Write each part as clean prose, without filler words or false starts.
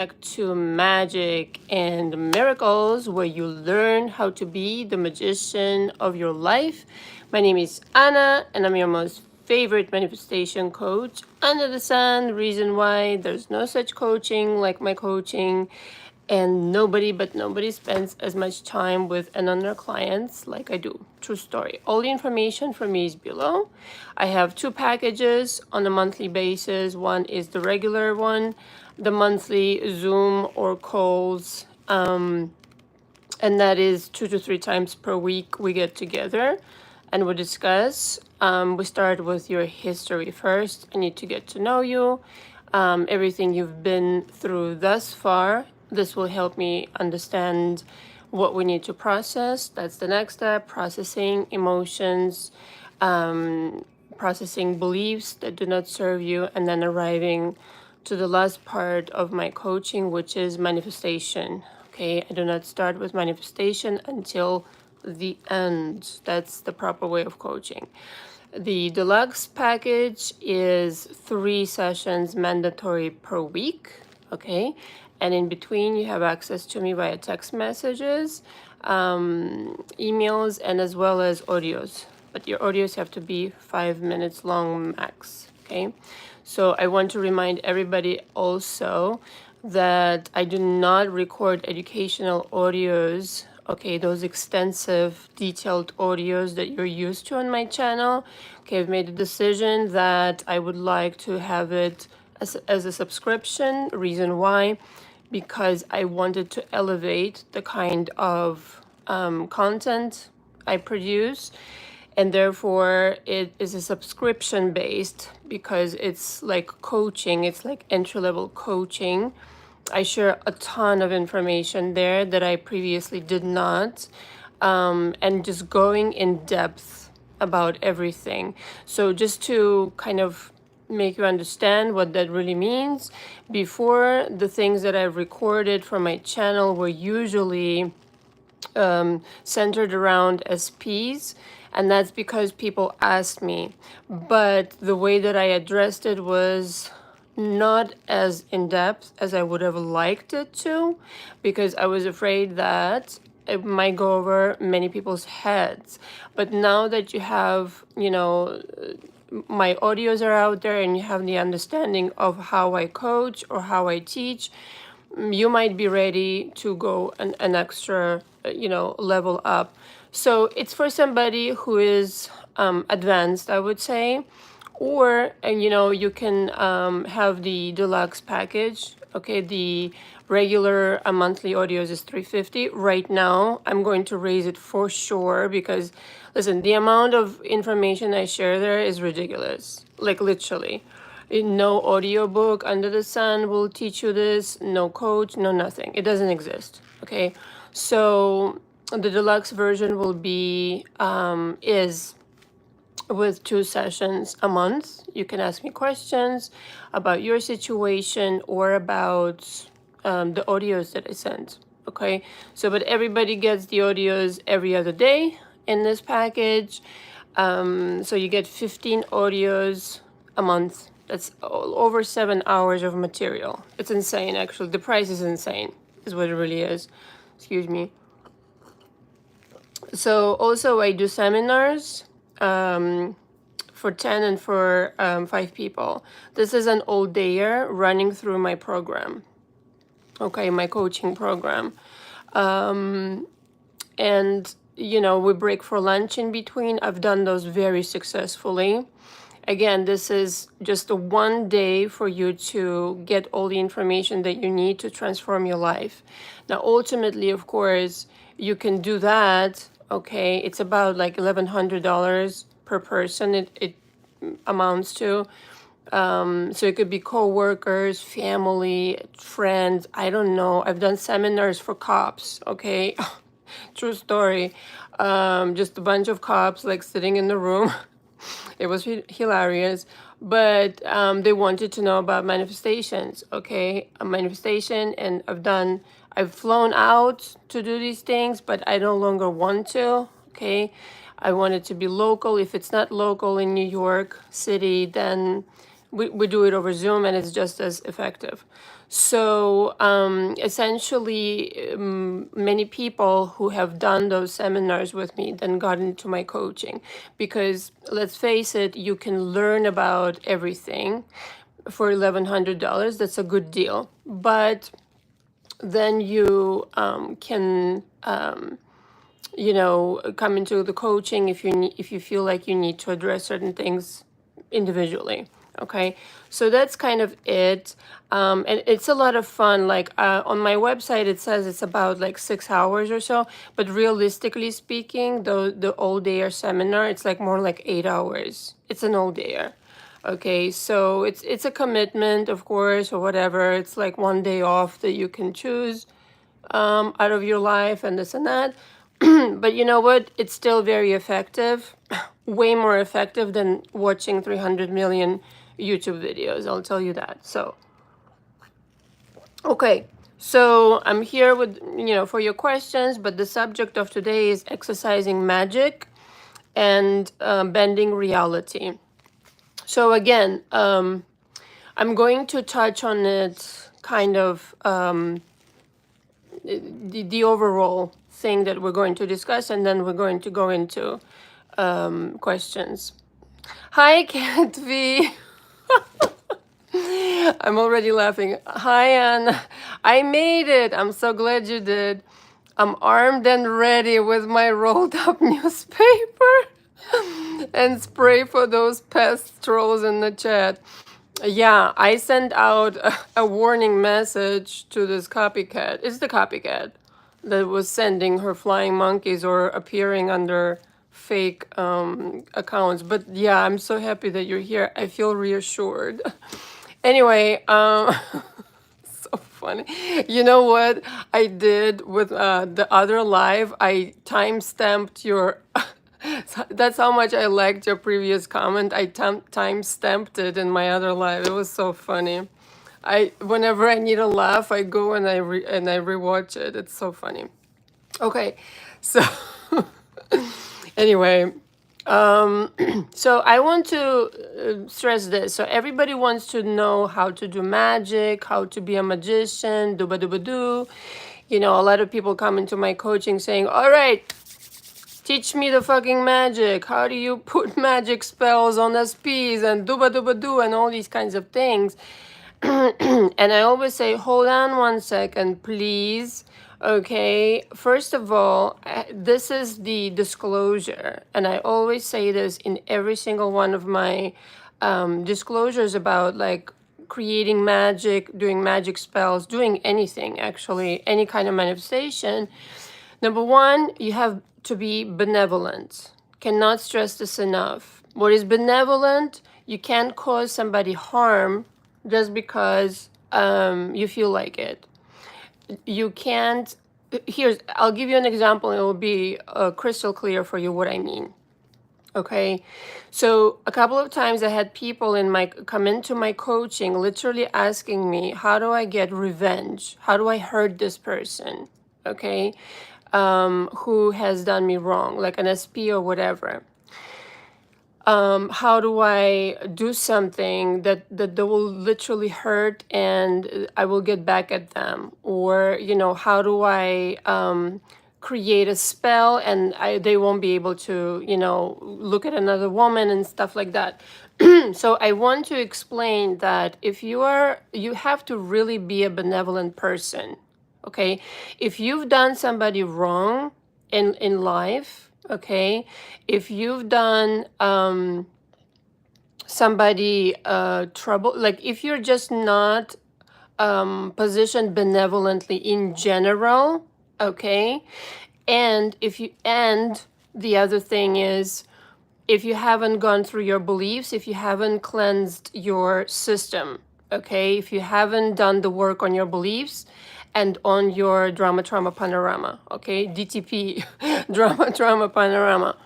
Back to Magic and Miracles, where you learn how to be the magician of your life. My name is Anna, and I'm your most favorite manifestation coach under the sun. Reason why there's no such coaching like my coaching, and nobody spends as much time with another clients like I do. True story. All the information for me is below. I have two packages on a monthly basis. One is the regular one, the monthly Zoom or calls, and that is 2 to 3 times per week we get together and we discuss. We start with your history first. I need to get to know you, everything you've been through thus far. This will help me understand what we need to process. That's the next step, processing emotions, processing beliefs that do not serve you, and then arriving to the last part of my coaching, which is manifestation. Okay, I do not start with manifestation until the end. That's the proper way of coaching. The deluxe package is 3 sessions mandatory per week. Okay, and in between you have access to me via text messages, emails, and as well as audios. But your audios have to be 5 minutes long max. Okay, so I want to remind everybody also that I do not record educational audios, okay, those extensive detailed audios that you're used to on my channel. Okay, I've made a decision that I would like to have it as a subscription. Reason why? Because I wanted to elevate the kind of content I produce, and therefore it is a subscription based because it's like coaching, it's like entry-level coaching. I share a ton of information there that I previously did not, and just going in depth about everything. So just to kind of make you understand what that really means, before, the things that I've recorded for my channel were usually centered around SPs, and that's because people asked me. But the way that I addressed it was not as in depth as I would have liked it to, because I was afraid that it might go over many people's heads. But now that you have, my audios are out there and you have the understanding of how I coach or how I teach, you might be ready to go an extra, level up. So it's for somebody who is advanced, I would say, or you can have the deluxe package. Okay, the regular monthly audios is $350. Right now, I'm going to raise it for sure because, listen, the amount of information I share there is ridiculous, like literally. No audiobook under the sun will teach you this, no coach, no nothing. It doesn't exist. Okay, so the deluxe version will be is with 2 sessions a month. You can ask me questions about your situation or about the audios that I sent. Okay, so but everybody gets the audios every other day in this package. So you get 15 audios a month. That's over 7 hours of material. It's insane, actually. The price is insane, is what it really is. Excuse me. So also I do seminars for 10 and for 5 people. This is an all-dayer running through my program. Okay, my coaching program. And, we break for lunch in between. I've done those very successfully. Again, this is just a 1 day for you to get all the information that you need to transform your life. Now, ultimately, of course, you can do that. Okay, it's about like $1,100 per person. It amounts to. So it could be co-workers, family, friends. I don't know. I've done seminars for cops. Okay, true story. Just a bunch of cops like sitting in the room. It was hilarious, but they wanted to know about manifestations. Okay, a manifestation, and I've flown out to do these things, but I no longer want to. Okay, I want it to be local. If it's not local in New York City, then we do it over Zoom, and it's just as effective. So essentially, many people who have done those seminars with me then got into my coaching, because let's face it, you can learn about everything for $1,100. That's a good deal. But then you can come into the coaching if you feel like you need to address certain things individually. Okay, so that's kind of it. And it's a lot of fun. Like on my website it says it's about like 6 hours or so, but realistically speaking, the all day seminar, it's like more like 8 hours. It's an all dayer. Okay, so it's a commitment, of course, or whatever. It's like one day off that you can choose out of your life and this and that. But you know what? It's still very effective, way more effective than watching 300 million YouTube videos. I'll tell you that. So, okay. So I'm here with, for your questions, but the subject of today is exercising magic and bending reality. So again, I'm going to touch on it kind of the overall thing that we're going to discuss, and then we're going to go into questions. Hi, Cat V. I'm already laughing. Hi, Anne. I made it. I'm so glad you did. I'm armed and ready with my rolled up newspaper and spray for those pest trolls in the chat. Yeah, I sent out a warning message to this copycat. It's the copycat that was sending her flying monkeys or appearing under fake accounts. But yeah, I'm so happy that you're here. I feel reassured. Anyway, so funny. You know what I did with the other live? I time-stamped your... That's how much I liked your previous comment. I time-stamped it in my other live. It was so funny. Whenever I need a laugh, I go and I rewatch it. It's so funny. Okay, so anyway, so I want to stress this. So everybody wants to know how to do magic, how to be a magician, do. A lot of people come into my coaching saying, all right, teach me the fucking magic. How do you put magic spells on SPs and do and all these kinds of things? And I always say, hold on 1 second, please. Okay, first of all, this is the disclosure, and I always say this in every single one of my disclosures about like creating magic, doing magic spells, doing anything, actually, any kind of manifestation. Number one, you have to be benevolent. Cannot stress this enough. What is benevolent? You can't cause somebody harm just because you feel like it. You can't. I'll give you an example. It will be crystal clear for you what I mean. Okay, so a couple of times I had people come into my coaching literally asking me, how do I get revenge? How do I hurt this person? Okay, who has done me wrong, like an SP or whatever. How do I do something that they will literally hurt and I will get back at them? Or, how do I create a spell and they won't be able to, look at another woman and stuff like that. So I want to explain that if you have to really be a benevolent person, okay? If you've done somebody wrong in life, okay, if you've done somebody trouble, like if you're just not positioned benevolently in general, okay, and the other thing is, if you haven't gone through your beliefs, if you haven't cleansed your system, okay, if you haven't done the work on your beliefs and on your drama trauma panorama, okay, DTP, drama trauma panorama,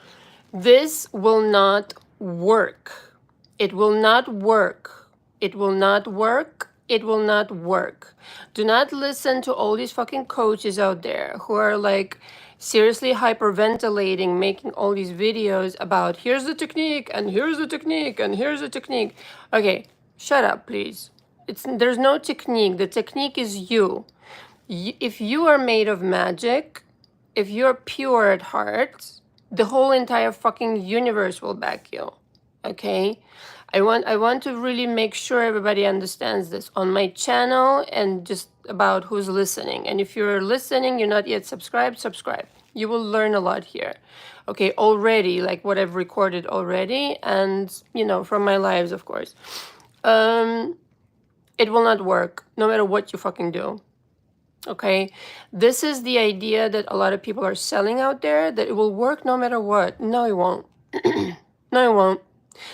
this will not work. It will not work. It will not work. It will not work. Do not listen to all these fucking coaches out there who are like seriously hyperventilating, making all these videos about here's the technique and here's the technique and here's the technique. Okay, shut up, please. there's no technique. The technique is you. If you are made of magic, if you're pure at heart, the whole entire fucking universe will back you. Okay? I want to really make sure everybody understands this on my channel and just about who's listening. And if you're listening, you're not yet subscribed, subscribe. You will learn a lot here. Okay, already, like what I've recorded already, and from my lives, of course. It will not work no matter what you fucking do. Okay, this is the idea that a lot of people are selling out there, that it will work no matter what. No, it won't. No, it won't.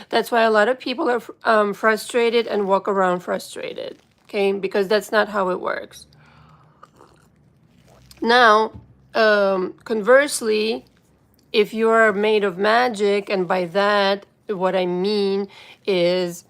That's why a lot of people are frustrated and walk around frustrated. Okay, because that's not how it works. Now, conversely, if you are made of magic, and by that, what I mean is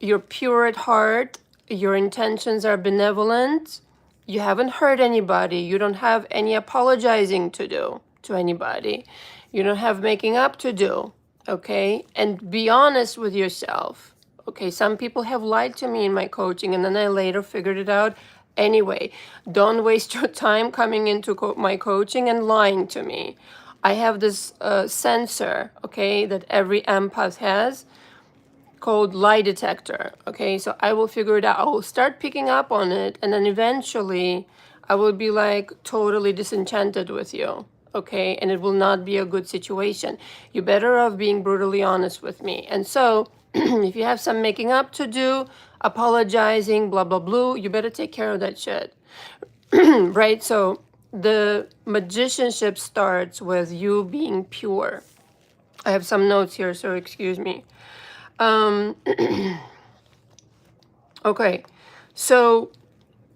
you're pure at heart, your intentions are benevolent, you haven't hurt anybody, you don't have any apologizing to do to anybody, you don't have making up to do, okay? And be honest with yourself, okay? Some people have lied to me in my coaching, and then I later figured it out. Anyway, don't waste your time coming into my coaching and lying to me. I have this sensor, okay, that every empath has, called lie detector. Okay, so I will figure it out. I will start picking up on it, and then eventually I will be like totally disenchanted with you. Okay, and it will not be a good situation. You're better off being brutally honest with me. And so if you have some making up to do, apologizing, blah blah blah, you better take care of that shit. Right? So the magicianship starts with you being pure. I have some notes here, so excuse me. Okay, so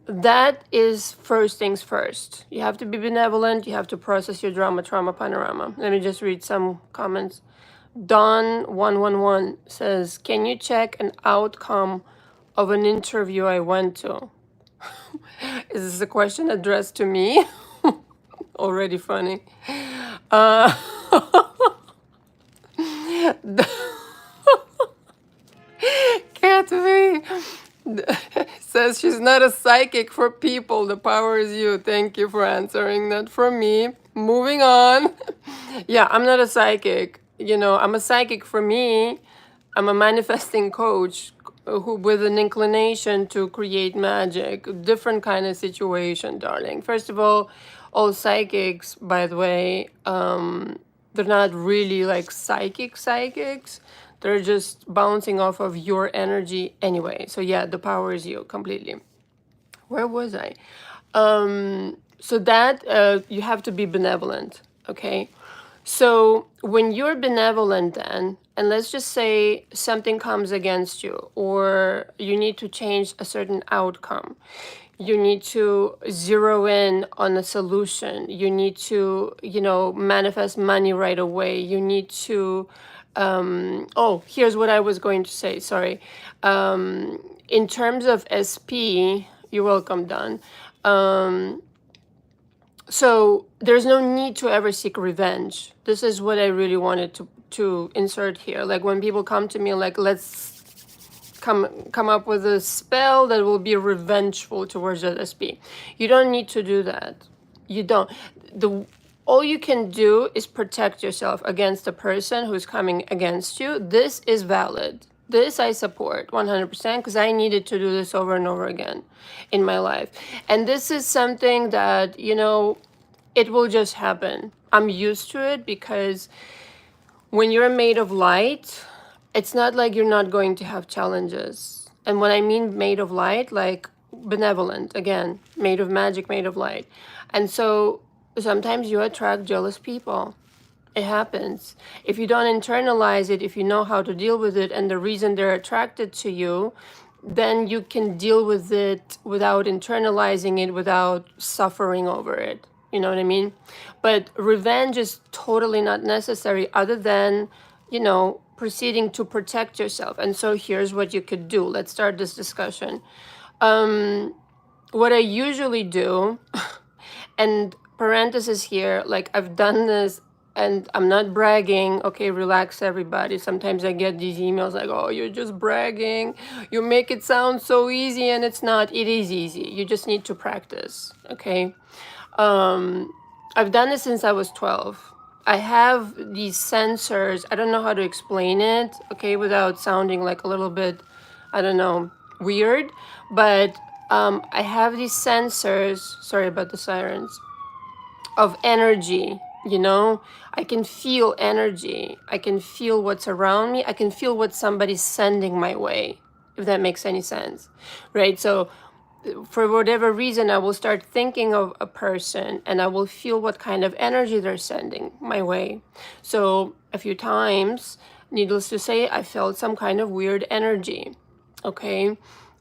that is first things first. You have to be benevolent. You have to process your drama, trauma, panorama. Let me just read some comments. Don111 says, can you check an outcome of an interview I went to? Is this a question addressed to me? Already funny. Can't be. Says she's not a psychic for people. The power is you. Thank you for answering that for me. Moving on. Yeah, I'm not a psychic. I'm a psychic for me. I'm a manifesting coach who with an inclination to create magic. Different kind of situation, darling. First of all psychics, by the way, they're not really like psychics. They're just bouncing off of your energy anyway. So yeah, the power is you completely. Where was I? So that you have to be benevolent, okay? So when you're benevolent then, and let's just say something comes against you, or you need to change a certain outcome, you need to zero in on a solution, you need to, manifest money right away, you need to, here's what I was going to say, sorry. In terms of SP, you're welcome, Don. So there's no need to ever seek revenge. This is what I really wanted to insert here. Like when people come to me like, let's come up with a spell that will be revengeful towards that SP. You don't need to do that. You don't. All you can do is protect yourself against the person who's coming against you. This is valid. This I support 100% because I needed to do this over and over again in my life. And this is something that, it will just happen. I'm used to it because when you're made of light, it's not like you're not going to have challenges. And when I mean made of light, like benevolent, again, made of magic, made of light. And so sometimes you attract jealous people. It happens. If you don't internalize it, if you know how to deal with it and the reason they're attracted to you, then you can deal with it without internalizing it, without suffering over it. You know what I mean? But revenge is totally not necessary other than, proceeding to protect yourself. And so here's what you could do. Let's start this discussion. What I usually do, and parenthesis here, like I've done this and I'm not bragging, okay, relax everybody. Sometimes I get these emails like, oh, you're just bragging. You make it sound so easy, and it's not. It is easy. You just need to practice, okay? I've done this since I was 12. I have these sensors. I don't know how to explain it, okay, without sounding like a little bit, I don't know, weird. But I have these sensors, sorry about the sirens, of energy, you know? I can feel energy. I can feel what's around me. I can feel what somebody's sending my way, if that makes any sense, right? So for whatever reason, I will start thinking of a person and I will feel what kind of energy they're sending my way. So a few times, needless to say, I felt some kind of weird energy, okay?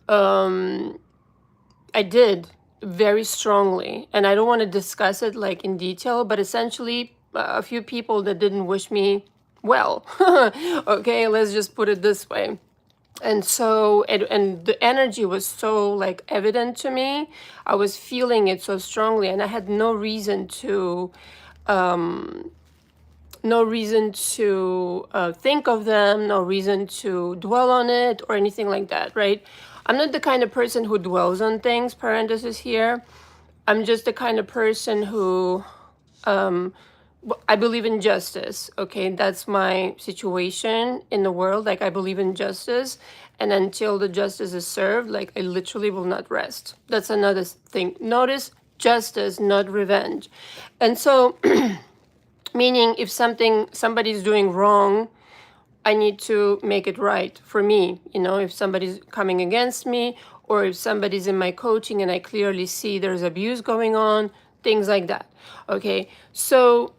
I did very strongly, and I don't want to discuss it like in detail, but essentially a few people that didn't wish me well. Okay, let's just put it this way. And so, and the energy was so like evident to me. I was feeling it so strongly, and I had no reason to think of them, no reason to dwell on it or anything like that, right? I'm not the kind of person who dwells on things, parenthesis here. I'm just the kind of person who, I believe in justice, okay? That's my situation in the world. Like, I believe in justice. And until the justice is served, like, I literally will not rest. That's another thing. Notice justice, not revenge. And so, meaning if somebody's doing wrong, I need to make it right for me. You know, if somebody's coming against me, or if somebody's in my coaching and I clearly see there's abuse going on, things like that. Okay, so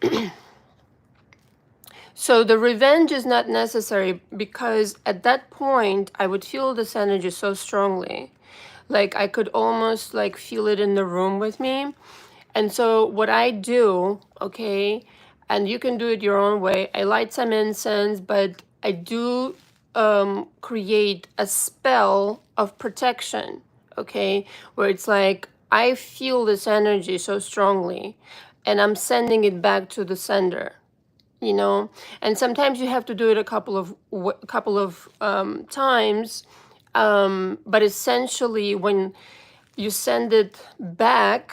so the revenge is not necessary, because at that point I would feel this energy so strongly, like I could almost like feel it in the room with me. And so what I do, okay, and you can do it your own way, I light some incense, but I do create a spell of protection, okay, where it's like I feel this energy so strongly and I'm sending it back to the sender, you know. And sometimes you have to do it a couple of times, but essentially when you send it back,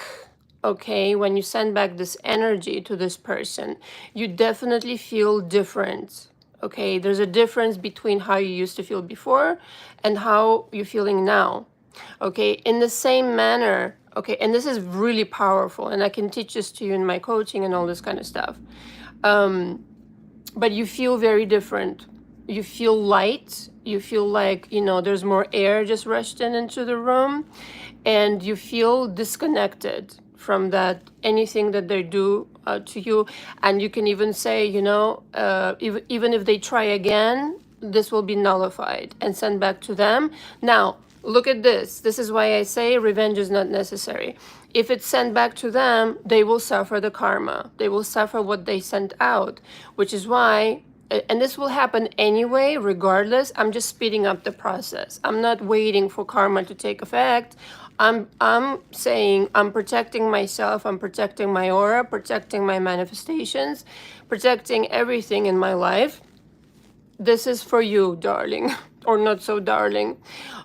okay, when you send back this energy to this person, you definitely feel different, okay? There's a difference between how you used to feel before and how you're feeling now, okay? In the same manner, okay, and this is really powerful, and I can teach this to you in my coaching and all this kind of stuff. But you feel very different. You feel light. You feel like, you know, there's more air just rushed into the room, and you feel disconnected from that, anything that they do to you. And you can even say, you know, even if they try again, this will be nullified and sent back to them. Now, look at this. This is why I say revenge is not necessary. If it's sent back to them, they will suffer the karma. They will suffer what they sent out, which is why, and this will happen anyway, regardless. I'm just speeding up the process. I'm not waiting for karma to take effect. I'm saying I'm protecting myself, I'm protecting my aura, protecting my manifestations, protecting everything in my life. This is for you, darling, or not so darling.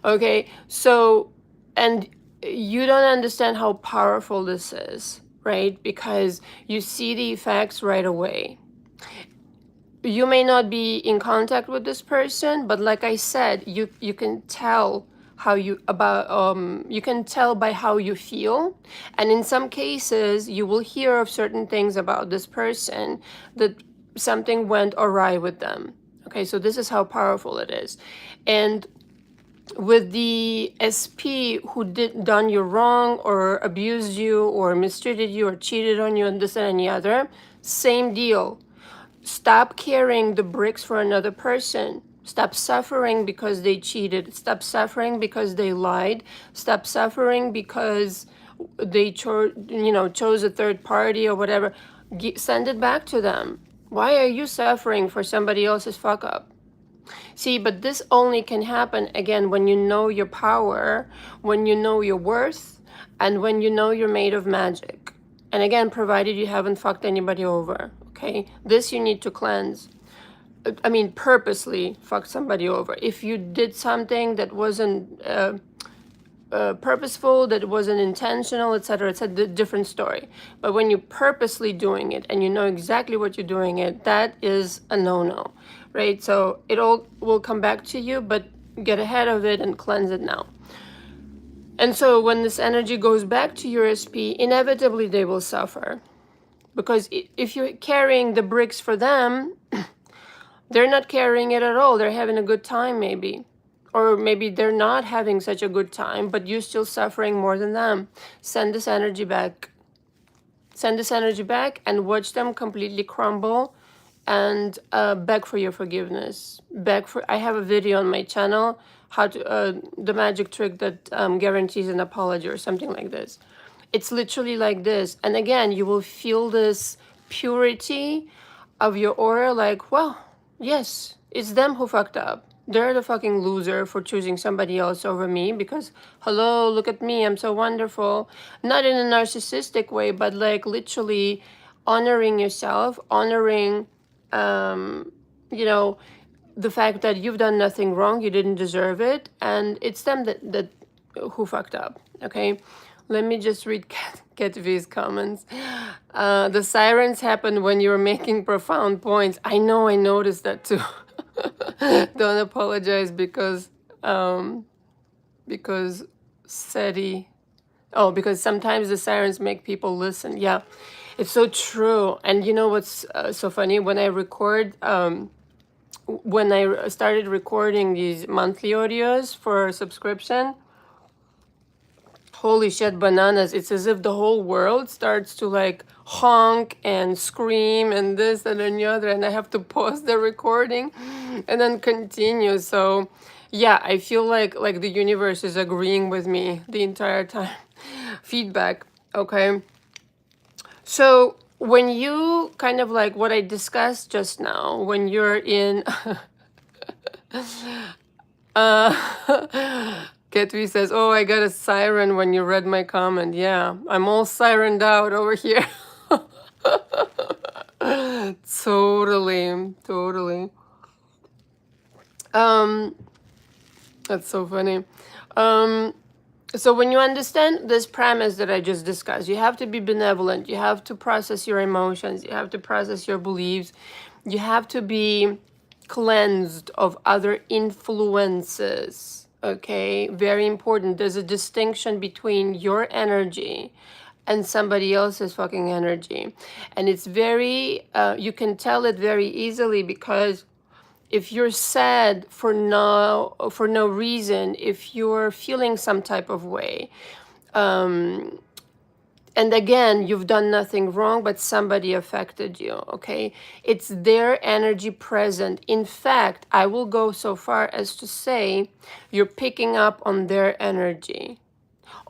Okay, so, and you don't understand how powerful this is, right? Because you see the effects right away. You may not be in contact with this person, but like I said, you can tell how you can tell by how you feel. And in some cases you will hear of certain things about this person, that something went awry with them. Okay, so this is how powerful it is. And with the SP who done you wrong or abused you or mistreated you or cheated on you and this and any other, same deal. Stop carrying the bricks for another person. Stop suffering because they cheated. Stop suffering because they lied. Stop suffering because they chose a third party or whatever. Send it back to them. Why are you suffering for somebody else's fuck up? See, but this only can happen, again, when you know your power, when you know your worth, and when you know you're made of magic. And again, provided you haven't fucked anybody over. Okay, this you need to cleanse. I mean, purposely fuck somebody over. If you did something that wasn't purposeful, that wasn't intentional, etc., it's a different story. But when you're purposely doing it and you know exactly what you're doing it, that is a no-no, right? So it all will come back to you, but get ahead of it and cleanse it now. And so when this energy goes back to your SP, inevitably they will suffer. Because if you're carrying the bricks for them, they're not carrying it at all. They're having a good time, maybe. Or maybe they're not having such a good time, but you're still suffering more than them. Send this energy back. Send this energy back and watch them completely crumble and beg for your forgiveness. I have a video on my channel, how to the magic trick that guarantees an apology or something like this. It's literally like this. And again, you will feel this purity of your aura, like, well, yes, it's them who fucked up. They're the fucking loser for choosing somebody else over me because, hello, look at me, I'm so wonderful. Not in a narcissistic way, but like literally honoring yourself, honoring, you know, the fact that you've done nothing wrong, you didn't deserve it, and it's them that who fucked up, okay? Let me just read Ketvi's comments. The sirens happen when you're making profound points. I know, I noticed that too. Don't apologize because SETI. Oh, because sometimes the sirens make people listen. Yeah, it's so true. And you know what's so funny? When I record, when I started recording these monthly audios for subscription, holy shit bananas, it's as if the whole world starts to like honk and scream and this and then the other, and I have to pause the recording and then continue. So yeah, I feel like the universe is agreeing with me the entire time. Feedback. Okay, so when you kind of like what I discussed just now, when you're in Ketvi says, oh, I got a siren when you read my comment. Yeah, I'm all sirened out over here. Totally. That's so funny. So when you understand this premise that I just discussed, you have to be benevolent, you have to process your emotions, you have to process your beliefs, you have to be cleansed of other influences, okay? Very important. There's a distinction between your energy and somebody else's fucking energy. And it's very, you can tell it very easily because if you're sad for no reason, if you're feeling some type of way, and again, you've done nothing wrong, but somebody affected you, okay? It's their energy present. In fact, I will go so far as to say you're picking up on their energy,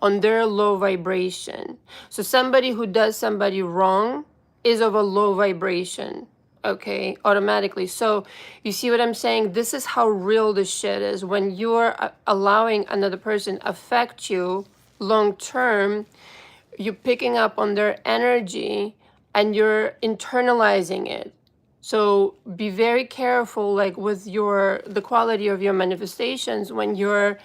on their low vibration. So somebody who does somebody wrong is of a low vibration, okay, automatically. So you see what I'm saying? This is how real this shit is. When you're allowing another person affect you long term, you're picking up on their energy and you're internalizing it. So be very careful, like with the quality of your manifestations when you're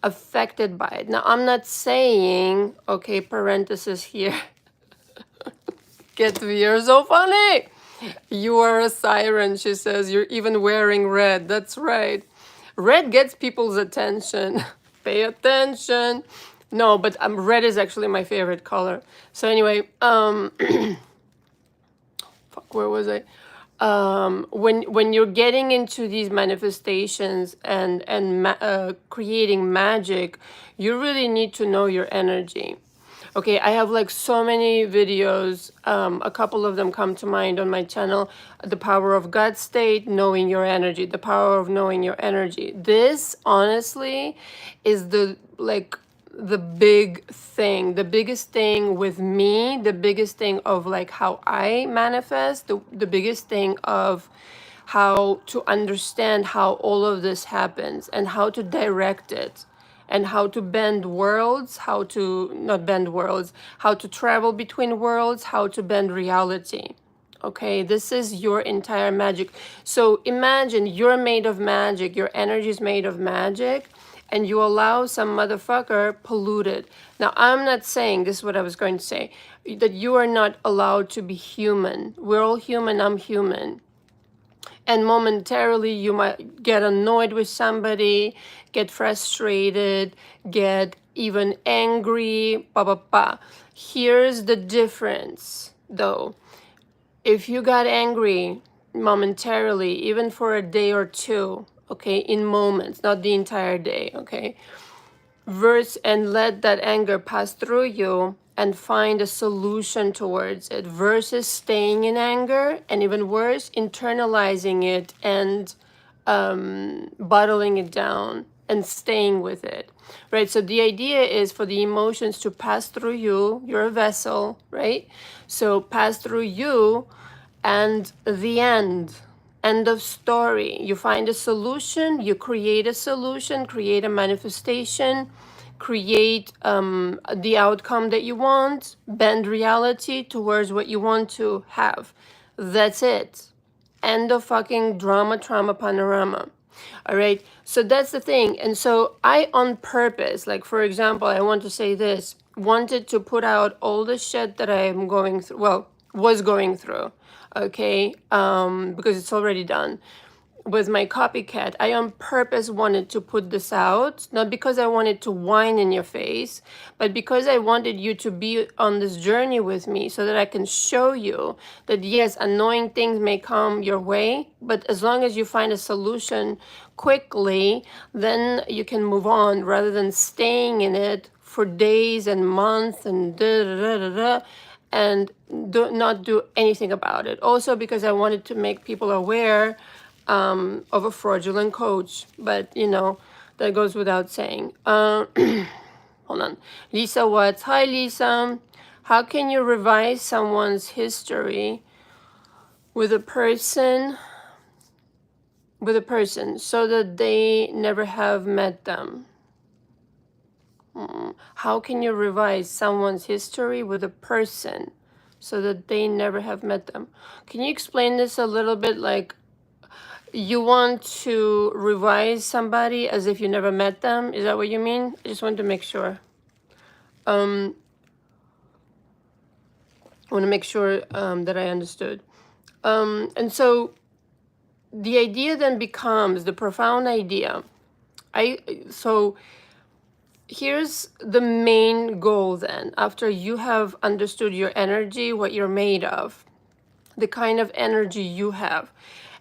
affected by it. Now, I'm not saying, okay, parenthesis here. You're so funny. You are a siren, she says. You're even wearing red. That's right. Red gets people's attention. Pay attention. No, but red is actually my favorite color. So anyway, fuck, where was I? When you're getting into these manifestations and creating magic, you really need to know your energy. Okay, I have like so many videos. A couple of them come to mind on my channel. The power of gut state, knowing your energy, the power of knowing your energy. This honestly is the big thing, the biggest thing with me, the biggest thing of like how I manifest, the biggest thing of how to understand how all of this happens and how to direct it and how to bend worlds, how to not bend worlds, how to travel between worlds, how to bend reality. Okay, this is your entire magic. So imagine you're made of magic, your energy is made of magic, and you allow some motherfucker pollute it. Now, I'm not saying, this is what I was going to say, that you are not allowed to be human. We're all human, I'm human. And momentarily you might get annoyed with somebody, get frustrated, get even angry, blah, blah, blah. Here's the difference, though. If you got angry momentarily, even for a day or two, okay, in moments, not the entire day, okay, and let that anger pass through you and find a solution towards it versus staying in anger, and even worse, internalizing it and bottling it down and staying with it, right? So the idea is for the emotions to pass through you. You're a vessel, right? So pass through you, and the end of story. You find a solution, you create a solution, create a manifestation, create the outcome that you want, bend reality towards what you want to have. That's it. End of fucking drama, trauma, panorama. All right. So that's the thing. And so I, on purpose, like for example, I want to say this, wanted to put out all the shit that I am going through, well, was going through, okay, because it's already done with my copycat. I on purpose wanted to put this out, not because I wanted to whine in your face, but because I wanted you to be on this journey with me so that I can show you that yes, annoying things may come your way, but as long as you find a solution quickly, then you can move on rather than staying in it for days and months and da da da da da, and not do anything about it. Also because I wanted to make people aware of a fraudulent coach, but you know, that goes without saying. Hold on. Lisa Watts. Hi, Lisa. How can you revise someone's history with a person so that they never have met them? How can you revise someone's history with a person so that they never have met them? Can you explain this a little bit? Like, you want to revise somebody as if you never met them? Is that what you mean? I just wanted to make sure. I want to make sure that I understood. And so the idea then becomes the profound idea. So here's the main goal then. After you have understood your energy, what you're made of, the kind of energy you have.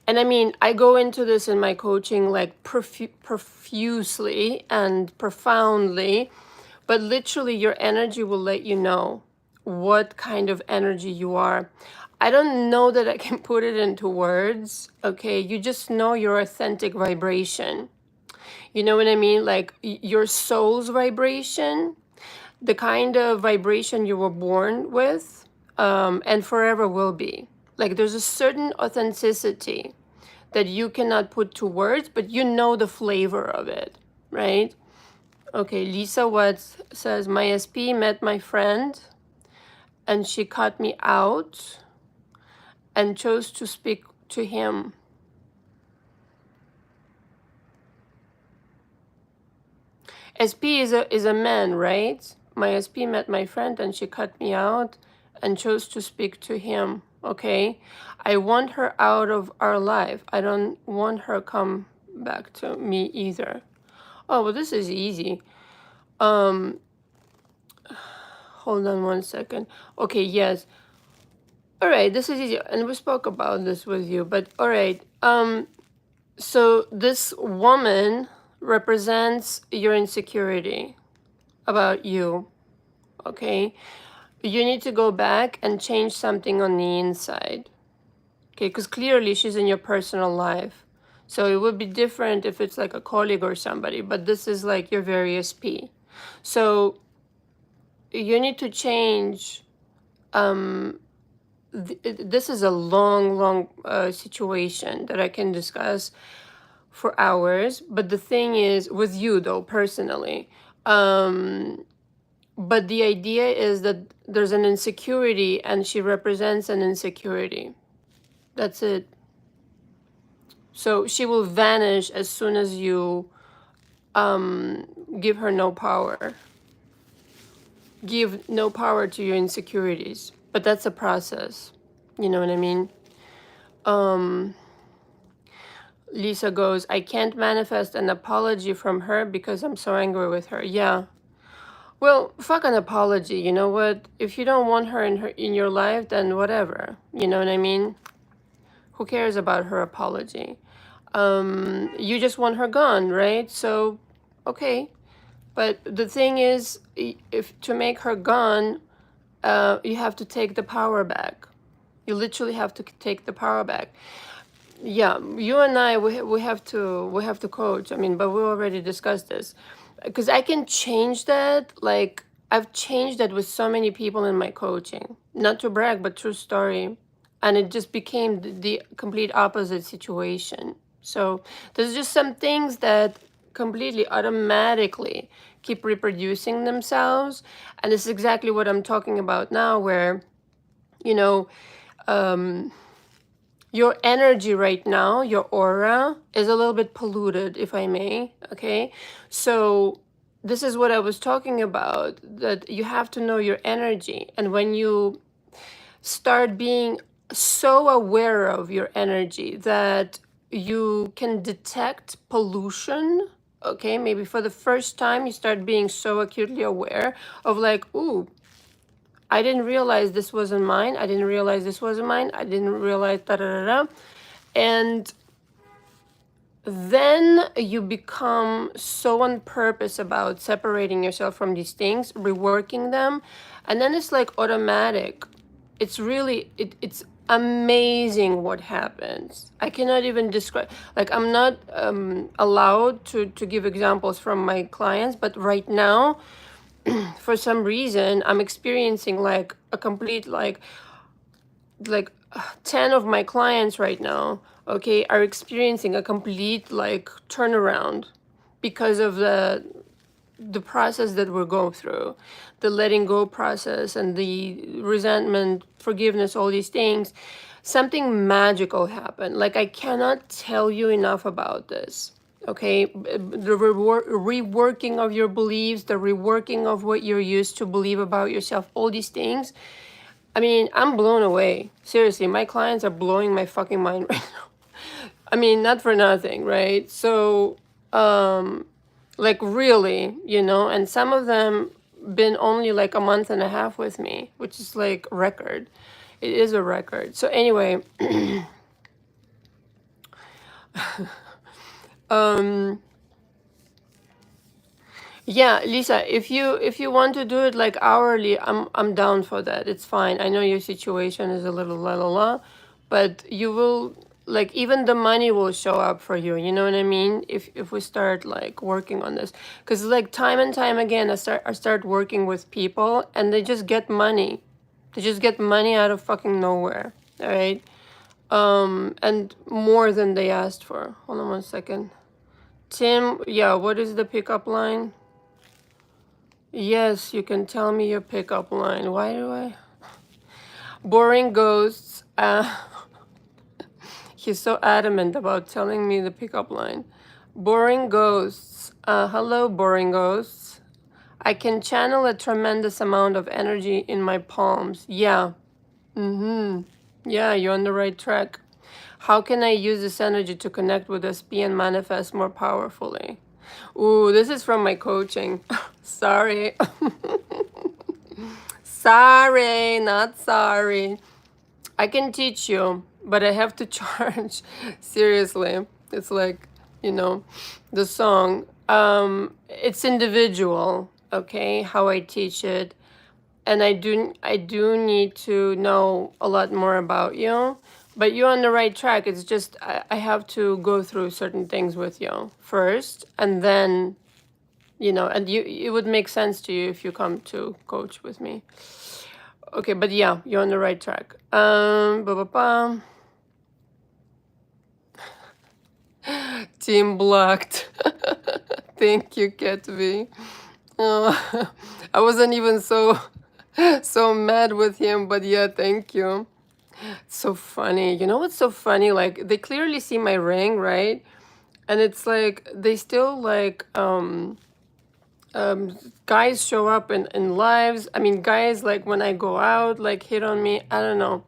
And I mean, I go into this in my coaching like profusely and profoundly, but literally your energy will let you know what kind of energy you are. I don't know that I can put it into words, okay? You just know your authentic vibration. You know what I mean? Like your soul's vibration, the kind of vibration you were born with, and forever will be. Like there's a certain authenticity that you cannot put to words, but you know the flavor of it, right? Okay, Lisa Watts says, my SP met my friend and she cut me out and chose to speak to him. SP is a man, right? My SP met my friend and she cut me out and chose to speak to him. Okay, I want her out of our life. I don't want her come back to me either. Oh, well, this is easy. Hold on one second. Okay, yes. All right, this is easy. And we spoke about this with you, but all right. So this woman represents your insecurity about you, okay? You need to go back and change something on the inside, okay? Because clearly she's in your personal life. So it would be different if it's like a colleague or somebody, but this is like your very SP. So you need to change. This is a long situation that I can discuss for hours, but the thing is with you though personally, but the idea is that there's an insecurity and she represents an insecurity, That's it. So she will vanish as soon as you give her no power. Give no power to your insecurities. But that's a process. You know what I mean? Lisa goes, I can't manifest an apology from her because I'm so angry with her. Yeah. Well, fuck an apology. You know what? If you don't want her in your life, then whatever. You know what I mean? Who cares about her apology? You just want her gone, right? So, okay. But the thing is, if to make her gone, you have to take the power back. You literally have to take the power back. Yeah, you and I, we have to coach. I mean, but we already discussed this, because I can change that. Like I've changed that with so many people in my coaching. Not to brag, but true story, and it just became the complete opposite situation. So there's just some things that completely automatically keep reproducing themselves, and it's exactly what I'm talking about now, where you know. Your energy right now, your aura, is a little bit polluted, if I may, okay? So this is what I was talking about, that you have to know your energy. And when you start being so aware of your energy that you can detect pollution, okay? Maybe for the first time, you start being so acutely aware of like, ooh, I didn't realize this wasn't mine. I didn't realize this wasn't mine. I didn't realize da da da da. And then you become so on purpose about separating yourself from these things, reworking them, and then it's like automatic. It's really, it's amazing what happens. I cannot even describe, like I'm not allowed to give examples from my clients, but right now, for some reason, I'm experiencing like a complete like 10 of my clients right now, okay, are experiencing a complete like turnaround because of the process that we're going through, the letting go process and the resentment, forgiveness, all these things. Something magical happened. Like I cannot tell you enough about this. Okay, the reworking of your beliefs, the reworking of what you're used to believe about yourself, all these things. I mean, I'm blown away. Seriously, my clients are blowing my fucking mind right now. I mean, not for nothing, right? So, like really, and some of them been only like a month and a half with me, which is like record. It is a record. So anyway, yeah, Lisa, if you want to do it like hourly, I'm down for that. It's fine. I know your situation is a little la la la, but you will, like, even the money will show up for you. You know what I mean? If we start like working on this, because like time and time again, I start working with people and they just get money. They just get money out of fucking nowhere. All right, and more than they asked for. Hold on one second. Tim, yeah, what is the pickup line? Yes, you can tell me your pickup line. Why do I? Boring ghosts. He's so adamant about telling me the pickup line. Boring ghosts. Hello, boring ghosts. I can channel a tremendous amount of energy in my palms. Yeah. Yeah, you're on the right track. How can I use this energy to connect with SP and manifest more powerfully? Ooh, this is from my coaching. Sorry. Sorry, not sorry. I can teach you, but I have to charge. Seriously. It's like, the song. It's individual, okay, how I teach it. And I do need to know a lot more about you. But you're on the right track. It's just I have to go through certain things with you first, and then and it would make sense to you if you come to coach with me. Okay, but yeah, you're on the right track. Ba-ba-ba. Team blocked. Thank you, Ketvi. Oh, I wasn't even so mad with him, but yeah, thank you. It's so funny. You know what's so funny? Like they clearly see my ring, right? And it's like they still like guys show up in lives. I mean, guys like when I go out, like hit on me. I don't know.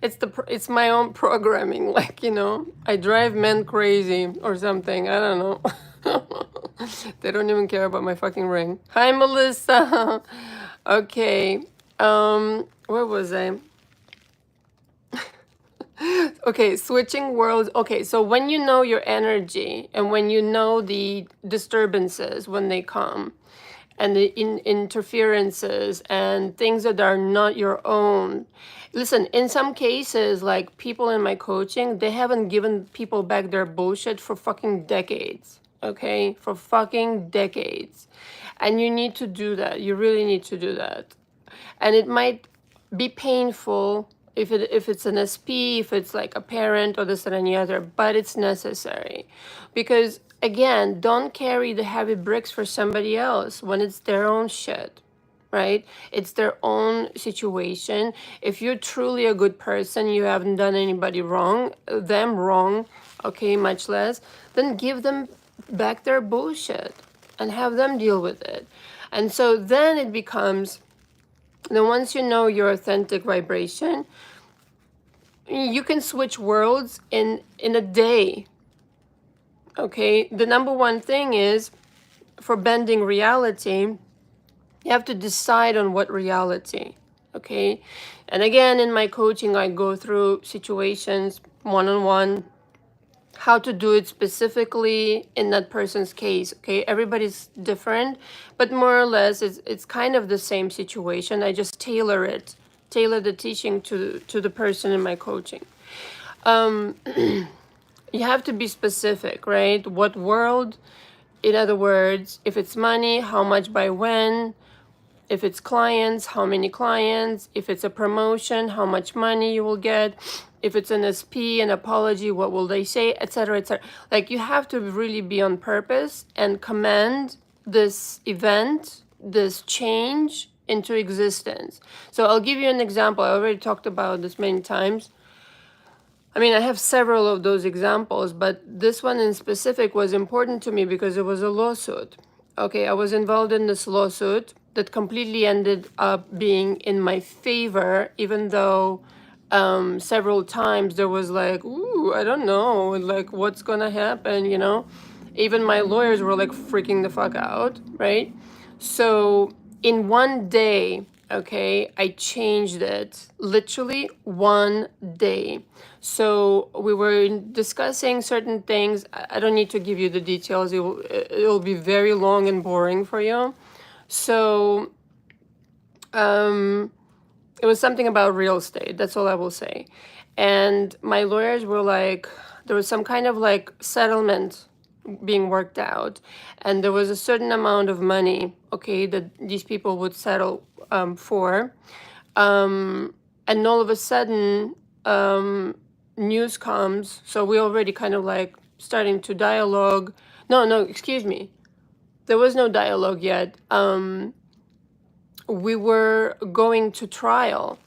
It's my own programming. Like, you know, I drive men crazy or something. I don't know. They don't even care about my fucking ring. Hi, Melissa. Okay. Where was I? Okay, switching worlds. Okay, so when you know your energy and when you know the disturbances when they come and the interferences and things that are not your own. Listen, in some cases, like people in my coaching, they haven't given people back their bullshit for fucking decades. Okay, for fucking decades. And you need to do that. You really need to do that. And it might be painful if it's an SP, if it's like a parent or this and any other, but it's necessary. Because again, don't carry the heavy bricks for somebody else when it's their own shit, right? It's their own situation. If you're truly a good person, you haven't done anybody wrong, them wrong, okay, much less, then give them back their bullshit and have them deal with it. And so then it becomes, then once you know your authentic vibration, you can switch worlds in a day. Okay, the number one thing is for bending reality, you have to decide on what reality. Okay, and again, in my coaching, I go through situations one-on-one, how to do it specifically in that person's case. Okay, everybody's different, but more or less it's kind of the same situation. I just tailor the teaching to the person in my coaching. You have to be specific, right? What world? In other words, if it's money, how much by when? If it's clients, how many clients? If it's a promotion, how much money you will get? If it's an SP, an apology, what will they say, etc., etc. Like you have to really be on purpose and command this event, this change into existence. So I'll give you an example. I already talked about this many times. I mean, I have several of those examples, but this one in specific was important to me because it was a lawsuit. Okay, I was involved in this lawsuit that completely ended up being in my favor, even though several times there was like, ooh, I don't know, like what's gonna happen, you know? Even my lawyers were like freaking the fuck out, right? So in one day, okay, I changed it, literally one day. So we were discussing certain things. I don't need to give you the details. It'll be very long and boring for you. So it was something about real estate. That's all I will say. And my lawyers were like, there was some kind of like settlement being worked out, and there was a certain amount of money, okay, that these people would settle for. And all of a sudden, news comes. So we already kind of like starting to dialogue. No, excuse me. There was no dialogue yet. We were going to trial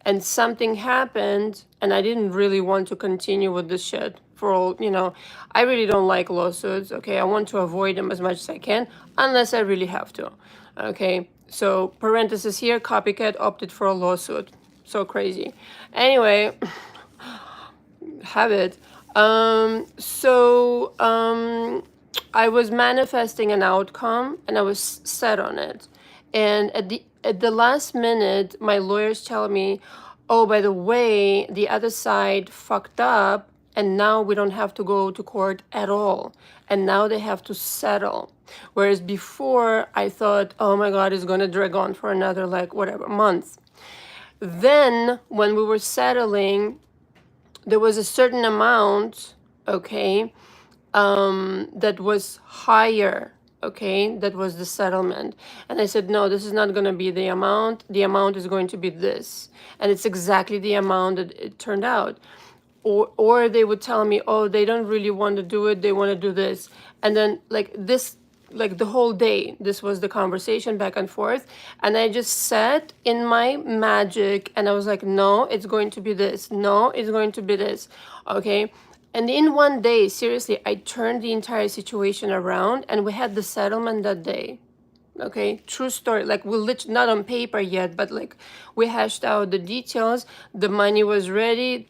and something happened and I didn't really want to continue with this shit for all, you know, I really don't like lawsuits. Okay, I want to avoid them as much as I can unless I really have to. Okay, so parenthesis here, copycat opted for a lawsuit. So crazy. Anyway, have it. I was manifesting an outcome and I was set on it. And at the last minute, my lawyers tell me, oh, by the way, the other side fucked up and now we don't have to go to court at all. And now they have to settle. Whereas before I thought, oh my God, it's going to drag on for another like whatever month. Then when we were settling, there was a certain amount, okay, that was higher, okay, that was the settlement. And I said, no, this is not going to be the amount is going to be this. And it's exactly the amount that it turned out. Or they would tell me, oh, they don't really want to do it, they want to do this. And then like this like the whole day, this was the conversation back and forth. And I just sat in my magic and I was like, no, it's going to be this. No, it's going to be this. Okay. And in one day, seriously, I turned the entire situation around and we had the settlement that day. Okay, true story. Like we literally not on paper yet, but like we hashed out the details. The money was ready.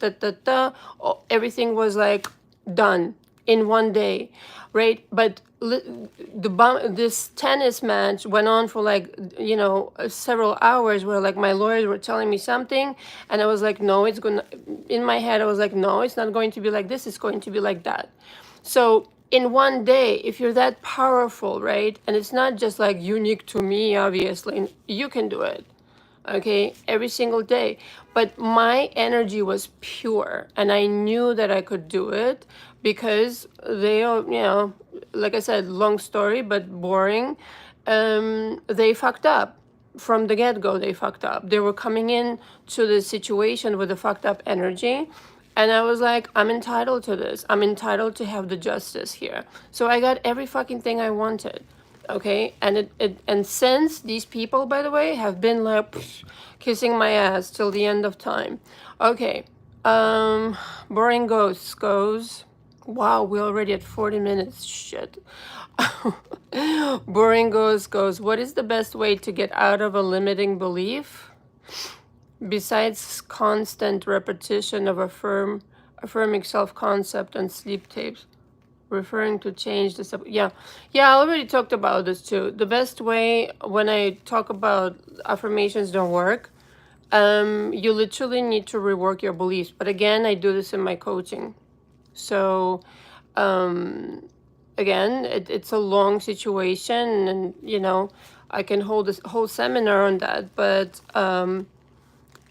Everything was like done in one day, right? But this tennis match went on for like several hours, where like my lawyers were telling me something, and I was like, no, it's gonna. In my head, I was like, no, it's not going to be like this. It's going to be like that. So in one day, if you're that powerful, right? And it's not just like unique to me, obviously, you can do it. Okay, every single day. But my energy was pure and I knew that I could do it because they are, like I said, long story, but boring. They fucked up from the get-go. They fucked up. They were coming in to the situation with a fucked up energy. And I was like, I'm entitled to this. I'm entitled to have the justice here. So I got every fucking thing I wanted. Okay. And since these people, by the way, have been like kissing my ass till the end of time. Okay. Boring ghosts goes. Wow, we're already at 40 minutes. Shit. Boring ghosts goes. What is the best way to get out of a limiting belief? Besides constant repetition of affirming self-concept and sleep tapes, referring to change this. Yeah, I already talked about this too. The best way when I talk about affirmations don't work, you literally need to rework your beliefs. But again, I do this in my coaching. So, again, it's a long situation, and I can hold this whole seminar on that, but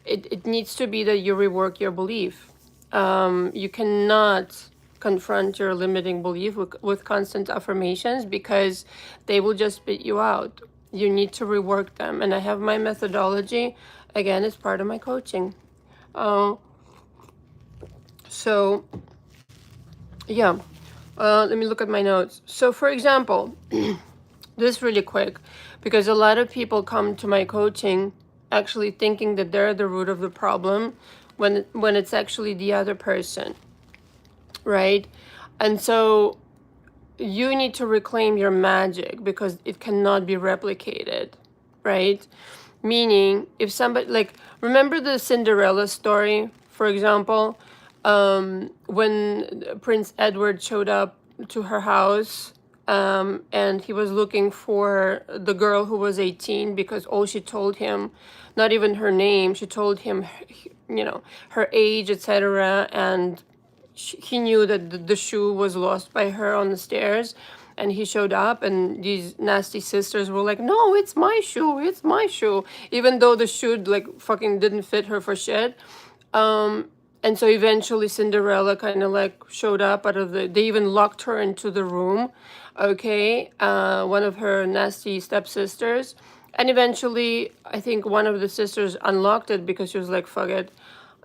it needs to be that you rework your belief. You cannot confront your limiting belief with constant affirmations because they will just spit you out. You need to rework them. And I have my methodology. Again, it's part of my coaching. So, yeah. Let me look at my notes. So, for example, this really quick, because a lot of people come to my coaching actually thinking that they're the root of the problem when it's actually the other person, right? And so you need to reclaim your magic because it cannot be replicated, right? Meaning, if somebody, like, remember the Cinderella story, for example, when Prince Edward showed up to her house, and he was looking for the girl who was 18 because all she told him, not even her name, she told him, her age, etc. And he knew that the shoe was lost by her on the stairs. And he showed up and these nasty sisters were like, no, it's my shoe, it's my shoe. Even though the shoe like fucking didn't fit her for shit. And so eventually Cinderella kind of like showed up they even locked her into the room. Okay. One of her nasty stepsisters. And eventually I think one of the sisters unlocked it because she was like, fuck it.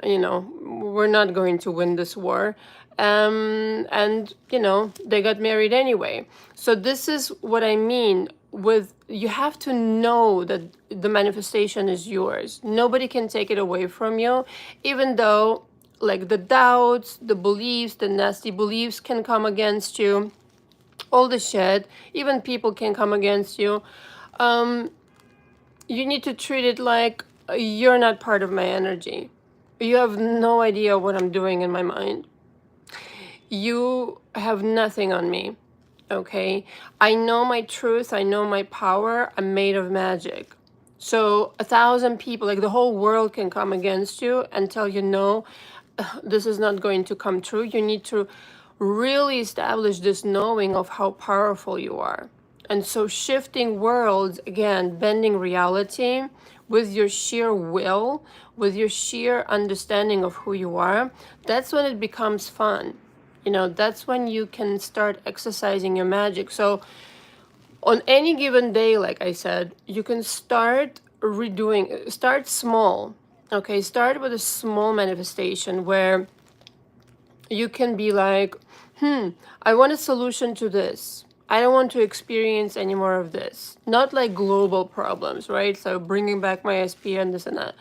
We're not going to win this war. And they got married anyway. So this is what I mean with, you have to know that the manifestation is yours. Nobody can take it away from you, even though like the doubts, the beliefs, the nasty beliefs can come against you, all the shit, even people can come against you. You need to treat it like you're not part of my energy. You have no idea what I'm doing in my mind. You have nothing on me, okay? I know my truth. I know my power. I'm made of magic. So 1,000 people, like the whole world can come against you and tell you, no, this is not going to come true. You need to really establish this knowing of how powerful you are. And so shifting worlds, again, bending reality with your sheer will, with your sheer understanding of who you are, that's when it becomes fun. That's when you can start exercising your magic. So on any given day, like I said, you can start small. Okay, start with a small manifestation where you can be like, I want a solution to this. I don't want to experience any more of this. Not like global problems, right? So bringing back my SP and this and that.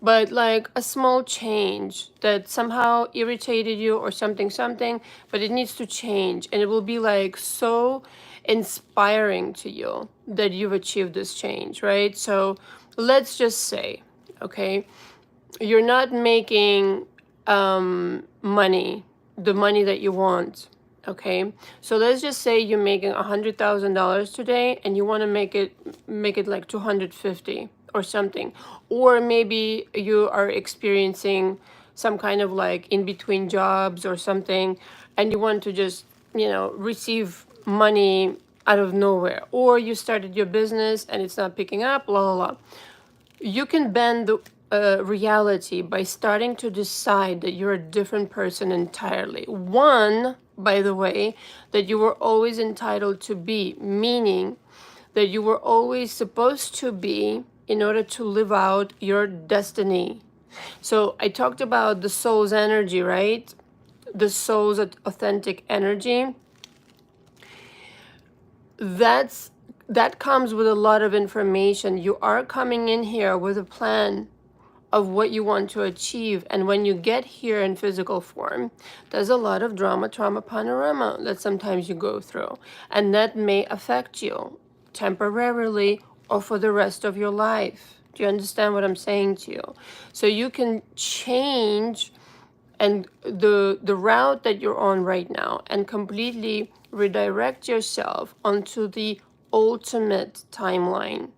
But like a small change that somehow irritated you or something, but it needs to change. And it will be like so inspiring to you that you've achieved this change, right? So let's just say, okay, you're not making money, the money that you want. Okay, so let's just say you're making $100,000 today, and you want to make it like 250 or something, or maybe you are experiencing some kind of like in between jobs or something, and you want to just receive money out of nowhere, or you started your business and it's not picking up, blah blah blah. You can bend the reality by starting to decide that you're a different person entirely. One, by the way, that you were always entitled to be, meaning that you were always supposed to be in order to live out your destiny. So I talked about the soul's energy, right? The soul's authentic energy. That comes with a lot of information. You are coming in here with a plan of what you want to achieve, and when you get here in physical form, there's a lot of drama, trauma, panorama that sometimes you go through, and that may affect you temporarily or for the rest of your life. Do you understand what I'm saying to you? So you can change and the route that you're on right now and completely redirect yourself onto the ultimate timeline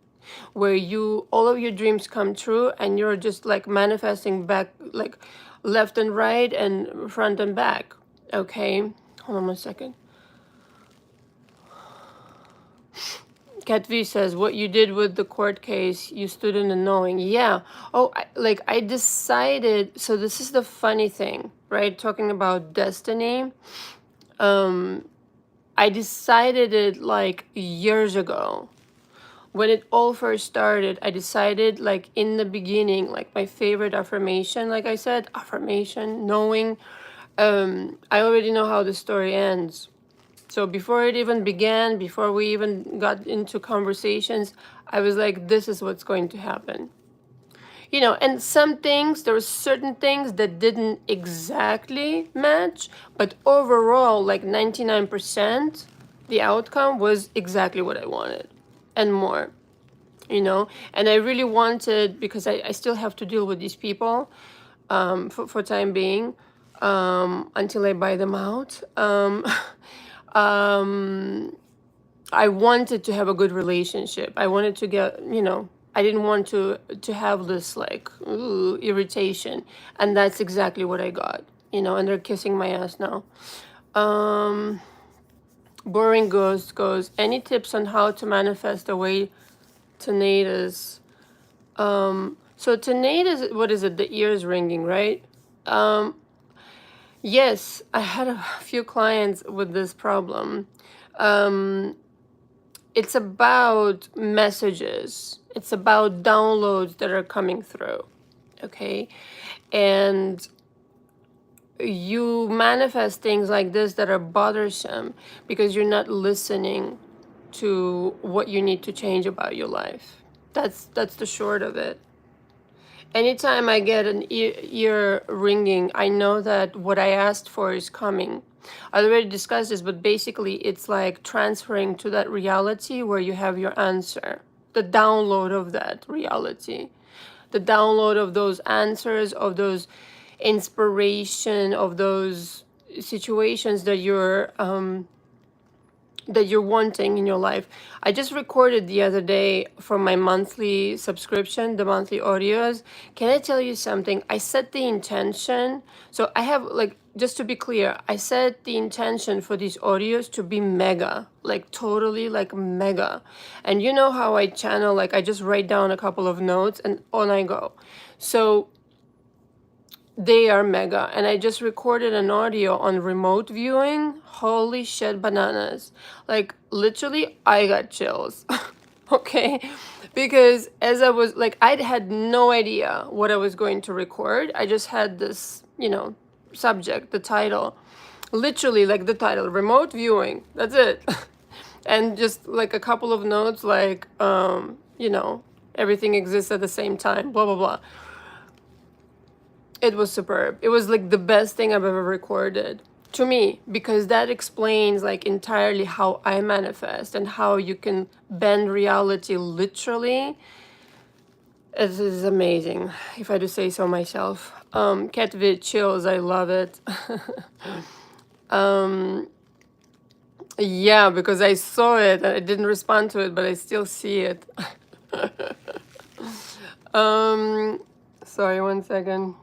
where all of your dreams come true, and you're just like manifesting back, like left and right and front and back. Okay, hold on 1 second. Cat V says, what you did with the court case, you stood in the knowing. Yeah. Oh, I decided. So this is the funny thing, right? Talking about destiny. I decided it like years ago. When it all first started, I decided like in the beginning, like my favorite affirmation, like I said, affirmation, knowing, I already know how the story ends. So before it even began, before we even got into conversations, I was like, this is what's going to happen. And there were certain things that didn't exactly match, but overall, like 99%, the outcome was exactly what I wanted and more. And I really wanted, because I still have to deal with these people for time being, until I buy them out. I wanted to have a good relationship. I wanted to get, I didn't want to have this like irritation, and that's exactly what I got. And they're kissing my ass now. Boring Ghost goes, any tips on how to manifest away tinnitus? So tinnitus, what is it? The ears ringing, right? Yes, I had a few clients with this problem. It's about messages. It's about downloads that are coming through, okay? And you manifest things like this that are bothersome because you're not listening to what you need to change about your life. That's the short of it. Anytime I get an ear ringing, I know that what I asked for is coming. I already discussed this, but basically it's like transferring to that reality where you have your answer, the download of that reality, the download of those answers, of those inspiration, of those situations that you're wanting in your life. I just recorded the other day for my monthly subscription, the monthly audios. Can I tell you something? I set the intention. So I have, like, just to be clear, I set the intention for these audios to be mega, like totally like mega. And you know how I channel, like I just write down a couple of notes and on I go. So they are mega. And I just recorded an audio on remote viewing. Holy shit, bananas. Like, literally, I got chills. Okay? Because as I was, like, I had no idea what I was going to record. I just had this, subject, the title. Literally, like the title, remote viewing. That's it. and just like a couple of notes like, you know, everything exists at the same time, blah, blah, blah. It was superb. It was like the best thing I've ever recorded to me, because that explains like entirely how I manifest and how you can bend reality literally. It is amazing, if I do say so myself. Cat vid chills, I love it. Yeah, because I saw it and I didn't respond to it, but I still see it. Sorry, one second.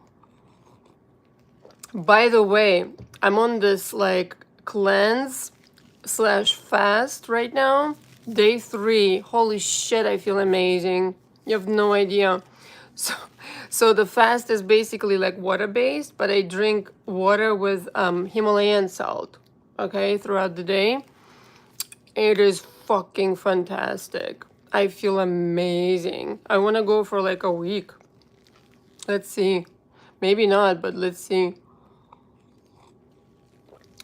By the way, I'm on this like cleanse / fast right now. Day 3. Holy shit, I feel amazing. You have no idea. So the fast is basically like water based, but I drink water with Himalayan salt, okay, throughout the day. It is fucking fantastic. I feel amazing. I want to go for like a week. Let's see. Maybe not, but let's see.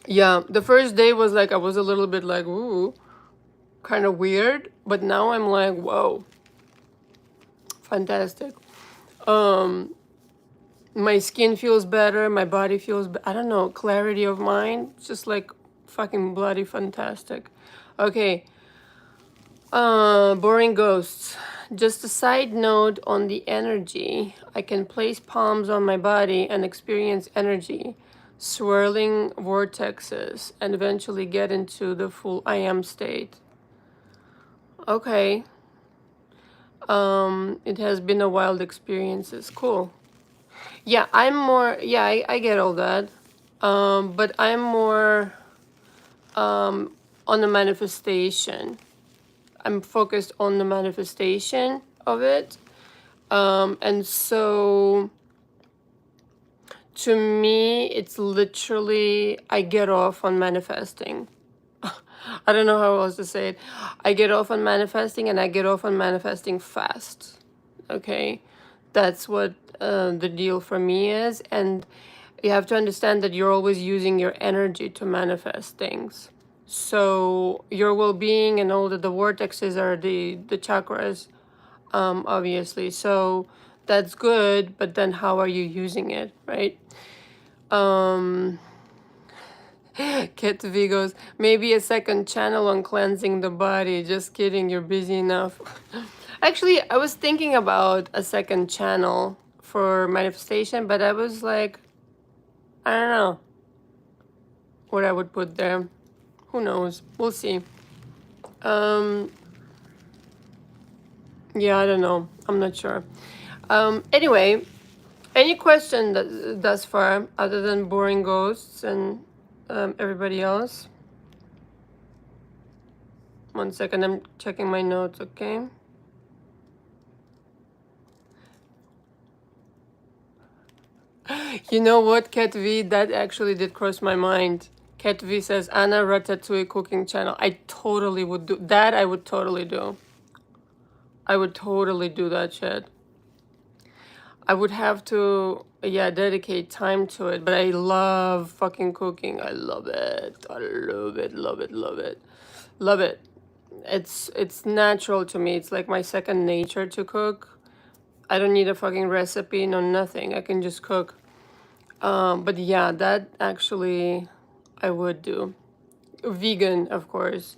Yeah, the first day was like, I was a little bit like, ooh, kind of weird. But now I'm like, whoa, fantastic. My skin feels better. My body feels, I don't know, clarity of mind. Just like fucking bloody fantastic. Okay. Boring ghosts. Just a side note on the energy. I can place palms on my body and experience energy, swirling vortexes, and eventually get into the full I am state. Okay. It has been a wild experiences. Cool. Yeah, I'm more, yeah, I get all that. But I'm more on the manifestation. I'm focused on the manifestation of it. And so to me, it's literally, I get off on manifesting. I don't know how else to say it. I get off on manifesting, and I get off on manifesting fast. Okay? That's what the deal for me is. And you have to understand that you're always using your energy to manifest things. So your well-being and all the vortexes are the chakras, obviously. So that's good, but then how are you using it, right? Ket V goes, maybe a second channel on cleansing the body. Just kidding, you're busy enough. Actually, I was thinking about a second channel for manifestation, but I was like, I don't know what I would put there. Who knows? We'll see. Yeah, I don't know. I'm not sure. Anyway, any question thus far other than boring ghosts and everybody else? One second, I'm checking my notes, okay? You know what, Cat V? That actually did cross my mind. Cat V says, Anna Ratatouille cooking channel. I totally would do that. I would totally do. I would totally do that shit. I would have to, yeah, dedicate time to it. But I love fucking cooking. I love it. I love it, love it, love it. Love it. It's natural to me. It's like my second nature to cook. I don't need a fucking recipe, no nothing. I can just cook. But yeah, that actually I would do. Vegan, of course.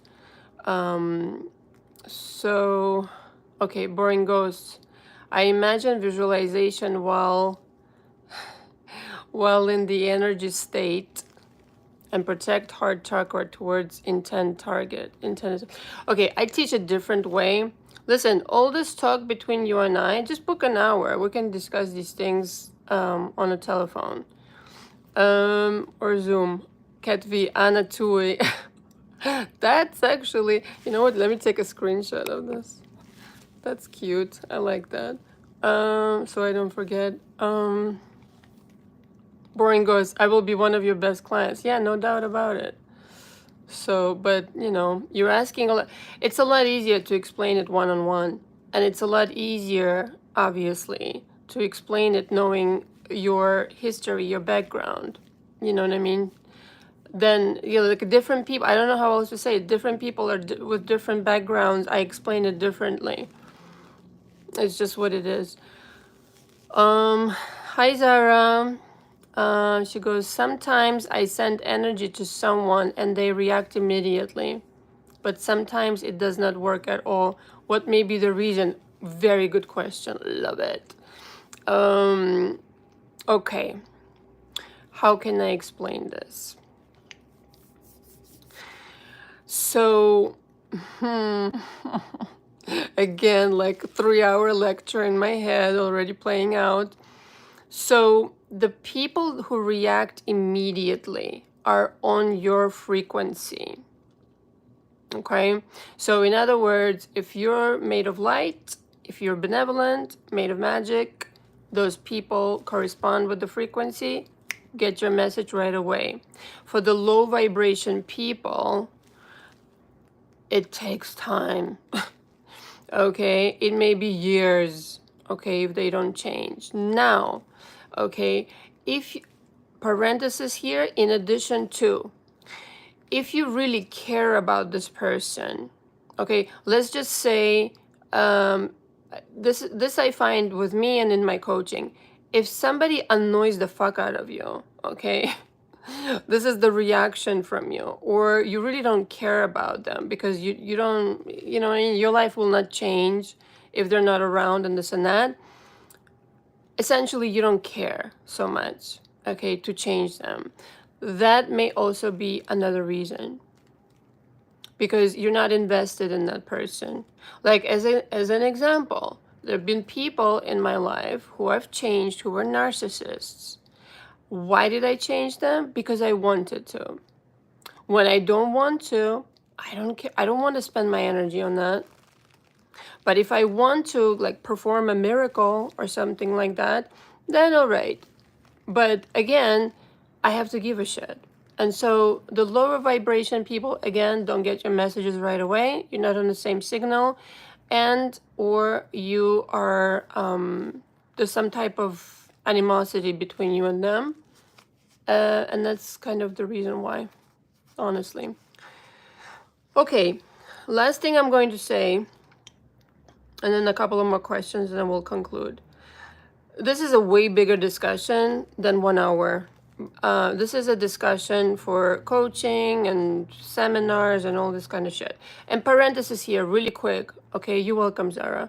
So, okay, boring ghosts. I imagine visualization while in the energy state and protect heart chakra towards intent target. Okay, I teach a different way. Listen, all this talk between you and I, just book an hour. We can discuss these things on a telephone. Or Zoom. Cat V, Anna Tui. That's actually, you know what, let me take a screenshot of this. That's cute. I like that. So I don't forget. Boring goes, I will be one of your best clients. Yeah, no doubt about it. So, but you know, you're asking a lot. It's a lot easier to explain it one-on-one. And it's a lot easier, obviously, to explain it knowing your history, your background. You know what I mean? then, you know, like different people, I don't know how else to say it, different people are with different backgrounds. I explain it differently. It's just what it is. Hi Zara. She goes, sometimes I send energy to someone and they react immediately, but sometimes it does not work at all. What may be the reason? Very good question. Love it. Okay. How can I explain this? So, again, like 3-hour lecture in my head already playing out. So the people who react immediately are on your frequency. Okay, so in other words, if you're made of light, if you're benevolent, made of magic, those people correspond with the frequency, get your message right away. For the low vibration people, it takes time. Okay, it may be years, okay, if they don't change. Now, okay, if, parenthesis here, in addition to, if you really care about this person, okay, let's just say, this I find with me and in my coaching, if somebody annoys the fuck out of you, okay, this is the reaction from you, or you really don't care about them because you don't, you know, your life will not change if they're not around and this and that. Essentially, you don't care so much, okay, to change them. That may also be another reason, because you're not invested in that person. Like as an example, there have been people in my life who I've changed who were narcissists. Why did I change them? Because I wanted to. When I don't want to, I don't care. I don't want to spend my energy on that. But if I want to, like, perform a miracle or something like that, then all right. But again, I have to give a shit. And so the lower vibration people, again, don't get your messages right away. You're not on the same signal, and or you are, there's some type of animosity between you and them. And that's kind of the reason why, honestly. Okay, last thing I'm going to say, and then a couple of more questions, and then we'll conclude. This is a way bigger discussion than 1 hour. This is a discussion for coaching and seminars and all this kind of shit. And parenthesis here, really quick. Okay, you're welcome, Zara.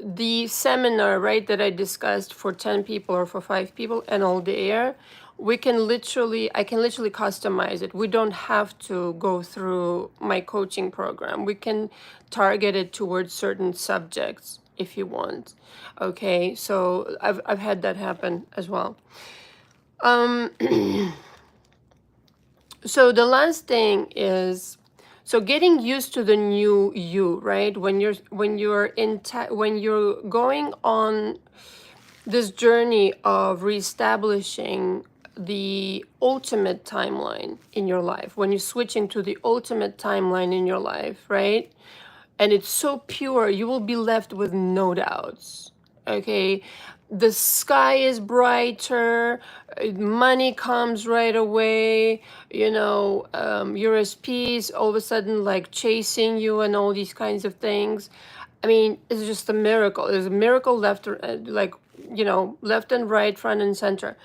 The seminar, right, that I discussed for 10 people or for 5 people and all the air, I can literally customize it. We don't have to go through my coaching program. We can target it towards certain subjects if you want. Okay, so I've had that happen as well. So the last thing is, so getting used to the new you, right? When you're going on this journey of reestablishing the ultimate timeline in your life, when you're switching to the ultimate timeline in your life, right? And it's so pure, you will be left with no doubts. Okay, the sky is brighter, money comes right away, you know, you're at peace, all of a sudden like chasing you and all these kinds of things. I mean, it's just a miracle. There's a miracle left, like, you know, left and right, front and center.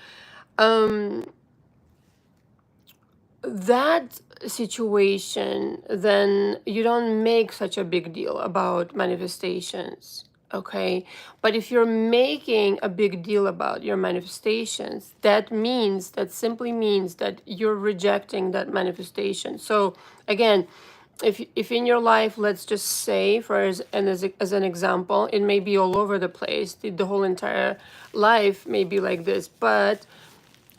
That situation, then you don't make such a big deal about manifestations, okay? But if you're making a big deal about your manifestations, that simply means that you're rejecting that manifestation. So again, if in your life, let's just say, as an example, it may be all over the place, the whole entire life may be like this, but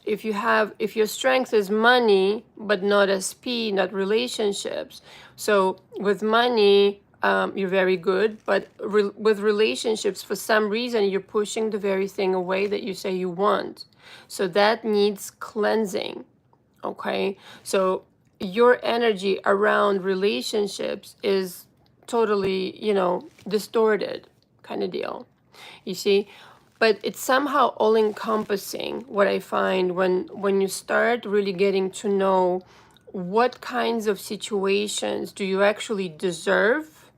if your strength is money but not SP, not relationships, so with money, you're very good, but with relationships, for some reason you're pushing the very thing away that you say you want, so that needs cleansing. Okay, so your energy around relationships is totally, you know, distorted kind of deal, you see. but it's somehow all encompassing. What I find when you start really getting to know what kinds of situations do you actually deserve,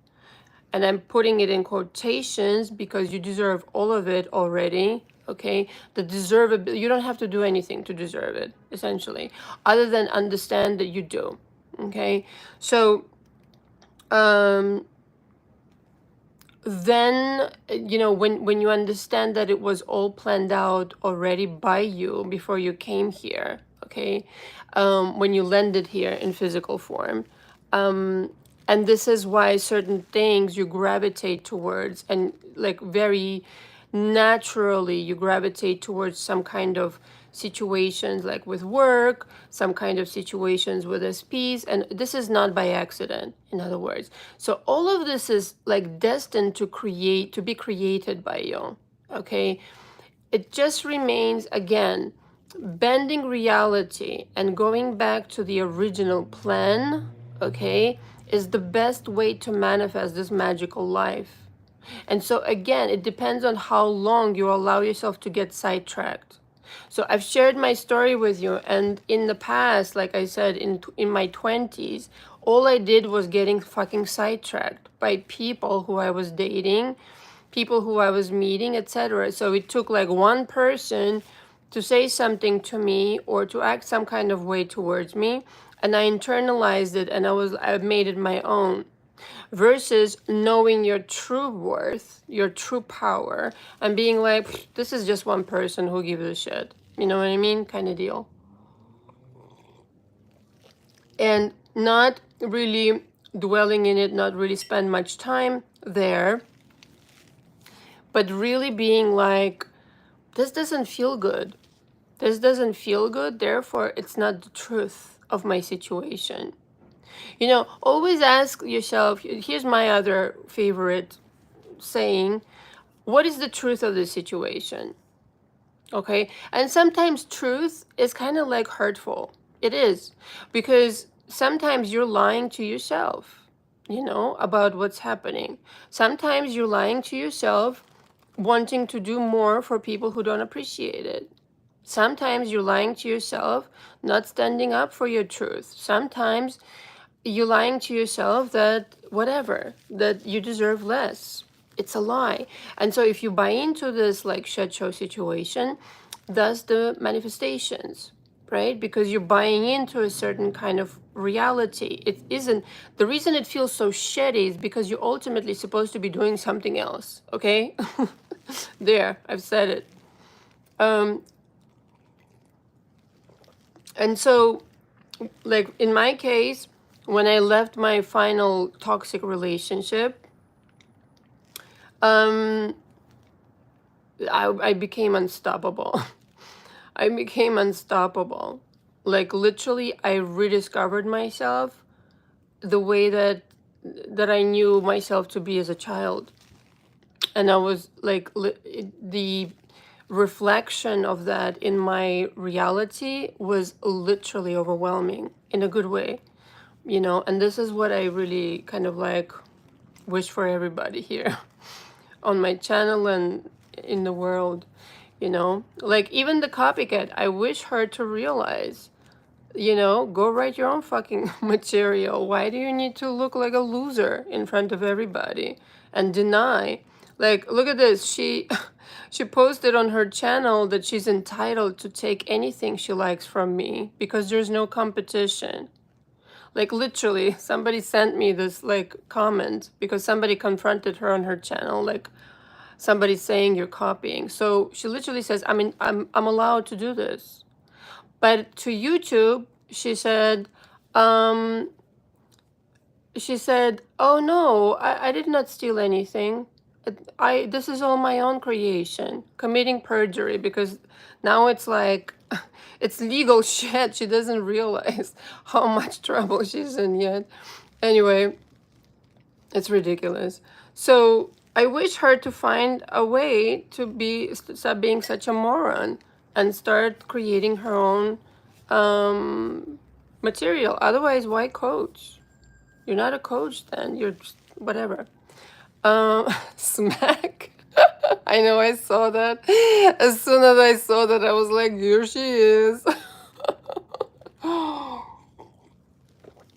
and I'm putting it in quotations because you deserve all of it already. Okay, the deserve, you don't have to do anything to deserve it, essentially, other than understand that you do. Okay, so then, you know, when you understand that it was all planned out already by you before you came here, okay, when you landed here in physical form, and this is why certain things you gravitate towards, and like very naturally you gravitate towards some kind of situations, like with work, some kind of situations with SPs, and this is not by accident, in other words. So all of this is like destined to be created by you. Okay, it just remains, again, bending reality and going back to the original plan, okay, is the best way to manifest this magical life. And so again, it depends on how long you allow yourself to get sidetracked. So I've shared my story with you, and in the past, like I said, in my 20s, all I did was getting fucking sidetracked by people who I was dating, people who I was meeting, etc. So it took like one person to say something to me or to act some kind of way towards me, and I internalized it, and I made it my own. Versus knowing your true worth, your true power, and being like, this is just one person, who gives a shit. You know what I mean? Kind of deal. And not really dwelling in it, not really spend much time there, but really being like, this doesn't feel good. This doesn't feel good, therefore it's not the truth of my situation. You know, always ask yourself, here's my other favorite saying, what is the truth of the situation? Okay, and sometimes truth is kind of like hurtful. It is, because sometimes you're lying to yourself, you know, about what's happening. Sometimes you're lying to yourself, wanting to do more for people who don't appreciate it. Sometimes you're lying to yourself, not standing up for your truth. Sometimes you're lying to yourself that whatever, that you deserve less. It's a lie. And so if you buy into this like shit show situation, that's the manifestations, right? Because you're buying into a certain kind of reality. It isn't, the reason it feels so shitty is because you're ultimately supposed to be doing something else, okay? There, I've said it. And so, like in my case, when I left my final toxic relationship, I became unstoppable. I became unstoppable. Like literally, I rediscovered myself the way that I knew myself to be as a child. And I was like, the reflection of that in my reality was literally overwhelming in a good way, you know. And this is what I really kind of like wish for everybody here on my channel and in the world, you know. Like even the copycat, I wish her to realize, you know, go write your own fucking material. Why do you need to look like a loser in front of everybody and deny? Like, look at this. She posted on her channel that she's entitled to take anything she likes from me because there's no competition. Like literally, somebody sent me this like comment because somebody confronted her on her channel, like somebody saying you're copying. So she literally says, I mean, I'm allowed to do this. But to YouTube, she said, oh no, I did not steal anything. This is all my own creation. Committing perjury, because now it's like, it's legal shit. She doesn't realize how much trouble she's in yet. Anyway, it's ridiculous. So I wish her to find a way to stop being such a moron and start creating her own material. Otherwise, why coach? You're not a coach then. You're just whatever. Smack. I know, I saw that. As soon as I saw that, I was like, here she is. Oh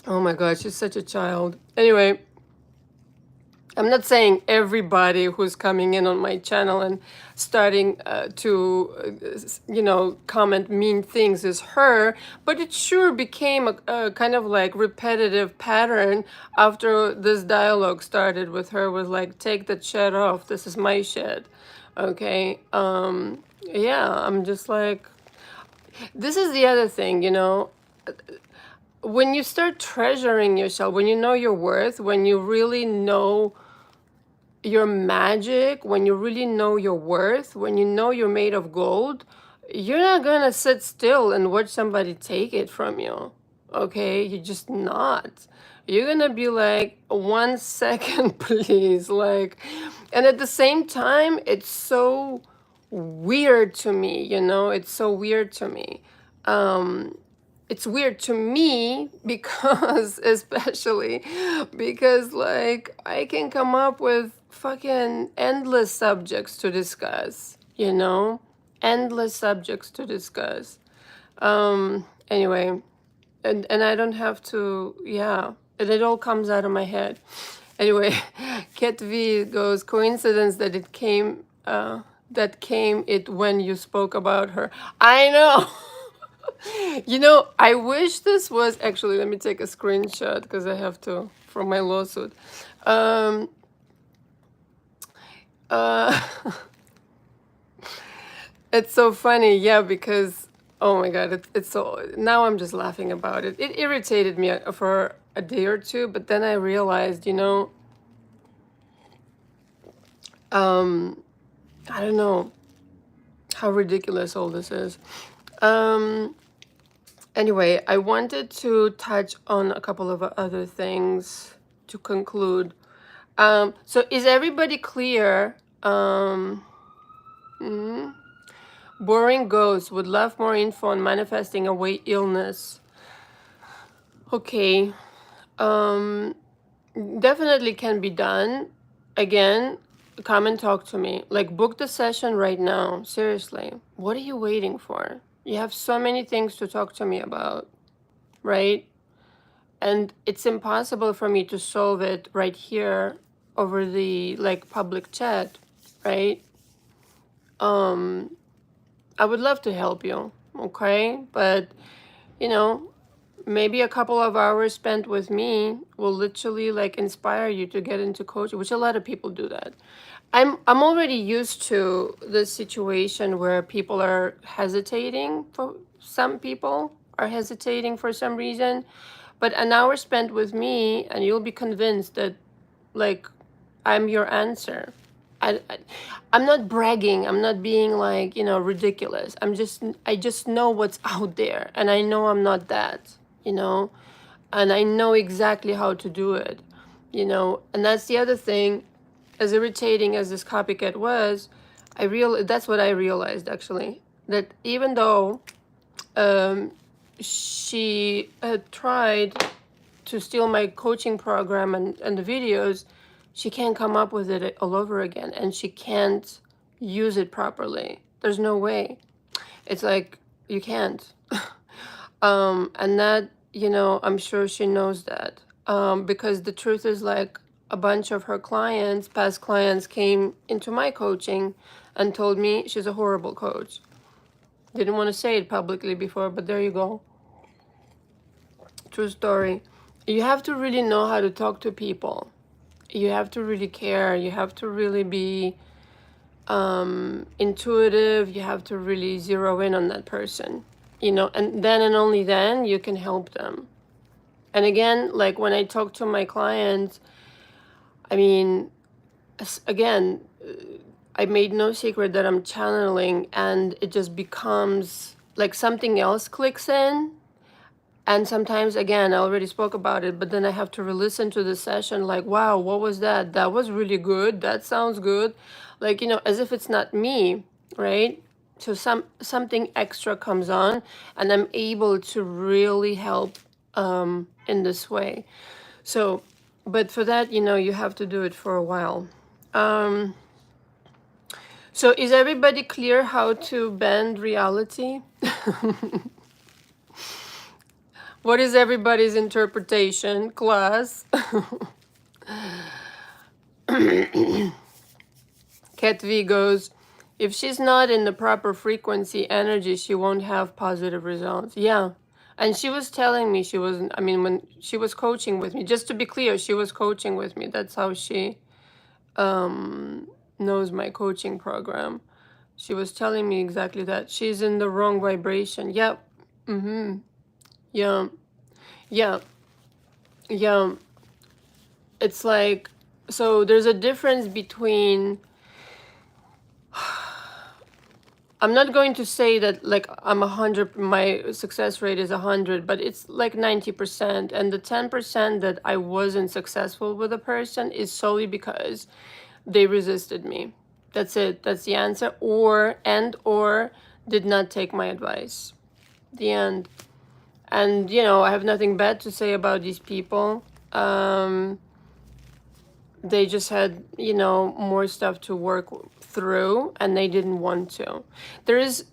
my God, she's such a child. Anyway, I'm not saying everybody who's coming in on my channel and starting to comment mean things is her, but it sure became a kind of like repetitive pattern after this dialogue started with her, was like, take that shit off, this is my shit. Okay. Yeah, I'm just like, this is the other thing, when you start treasuring yourself, when you know your worth, when you really know your magic, when you really know your worth, when you know you're made of gold, you're not gonna sit still and watch somebody take it from you. Okay? You're just not. You're gonna be like, 1 second, please. Like, and at the same time, it's so weird to me, it's so weird to me. It's weird to me because, especially because, like, I can come up with fucking endless subjects to discuss, endless subjects to discuss. Anyway, and I don't have to, yeah, and it all comes out of my head. Anyway, Cat V goes, coincidence that that came it when you spoke about her. I know. I wish this was actually, let me take a screenshot because I have to, from my lawsuit. Uh, it's so funny, yeah, because, oh my God, it's so, now I'm just laughing about it. It irritated me for a day or two, but then I realized, I don't know how ridiculous all this is. Anyway, I wanted to touch on a couple of other things to conclude. So is everybody clear? Boring ghost, would love more info on manifesting away illness. Okay. Definitely can be done. Again, come and talk to me. Like, book the session right now. Seriously. What are you waiting for? You have so many things to talk to me about, right? And it's impossible for me to solve it right here over the like public chat, right? I would love to help you, okay? But maybe a couple of hours spent with me will literally like inspire you to get into coaching, which a lot of people do that. I'm already used to this situation where people are hesitating. For some people are hesitating for some reason, but an hour spent with me and you'll be convinced that, like, I'm your answer. I'm not bragging. I'm not being like, ridiculous. I just know what's out there, and I know I'm not that, and I know exactly how to do it, and that's the other thing. As irritating as this copycat was, that's what I realized, actually, that even though she had tried to steal my coaching program and the videos, she can't come up with it all over again, and she can't use it properly. There's no way. It's like, you can't. And that, I'm sure she knows that. Because the truth is, like, a bunch of her clients, past clients, came into my coaching and told me she's a horrible coach. Didn't want to say it publicly before, but there you go. True story. You have to really know how to talk to people. You have to really care. You have to really be intuitive. You have to really zero in on that person, and then and only then you can help them. And again, like when I talk to my clients, I mean, again, I made no secret that I'm channeling, and it just becomes like something else clicks in. And sometimes, again, I already spoke about it, but then I have to re-listen to the session like, wow, what was that? That was really good. That sounds good. Like, as if it's not me, right? So something extra comes on, and I'm able to really help in this way. So, but for that, you have to do it for a while. So is everybody clear how to bend reality? What is everybody's interpretation, class? Cat V goes, if she's not in the proper frequency energy, she won't have positive results. Yeah. And she was telling me she wasn't, I mean, when she was coaching with me, just to be clear, she was coaching with me. That's how she knows my coaching program. She was telling me exactly that. She's in the wrong vibration. Yep. Mm-hmm. Yeah. Yeah. Yeah. It's like, so there's a difference between, I'm not going to say that like I'm 100, my success rate is 100, but it's like 90%. And the 10% that I wasn't successful with a person is solely because they resisted me. That's it. That's the answer. Or did not take my advice. The end. And, you know, I have nothing bad to say about these people. They just had, you know, more stuff to work through and they didn't want to. There is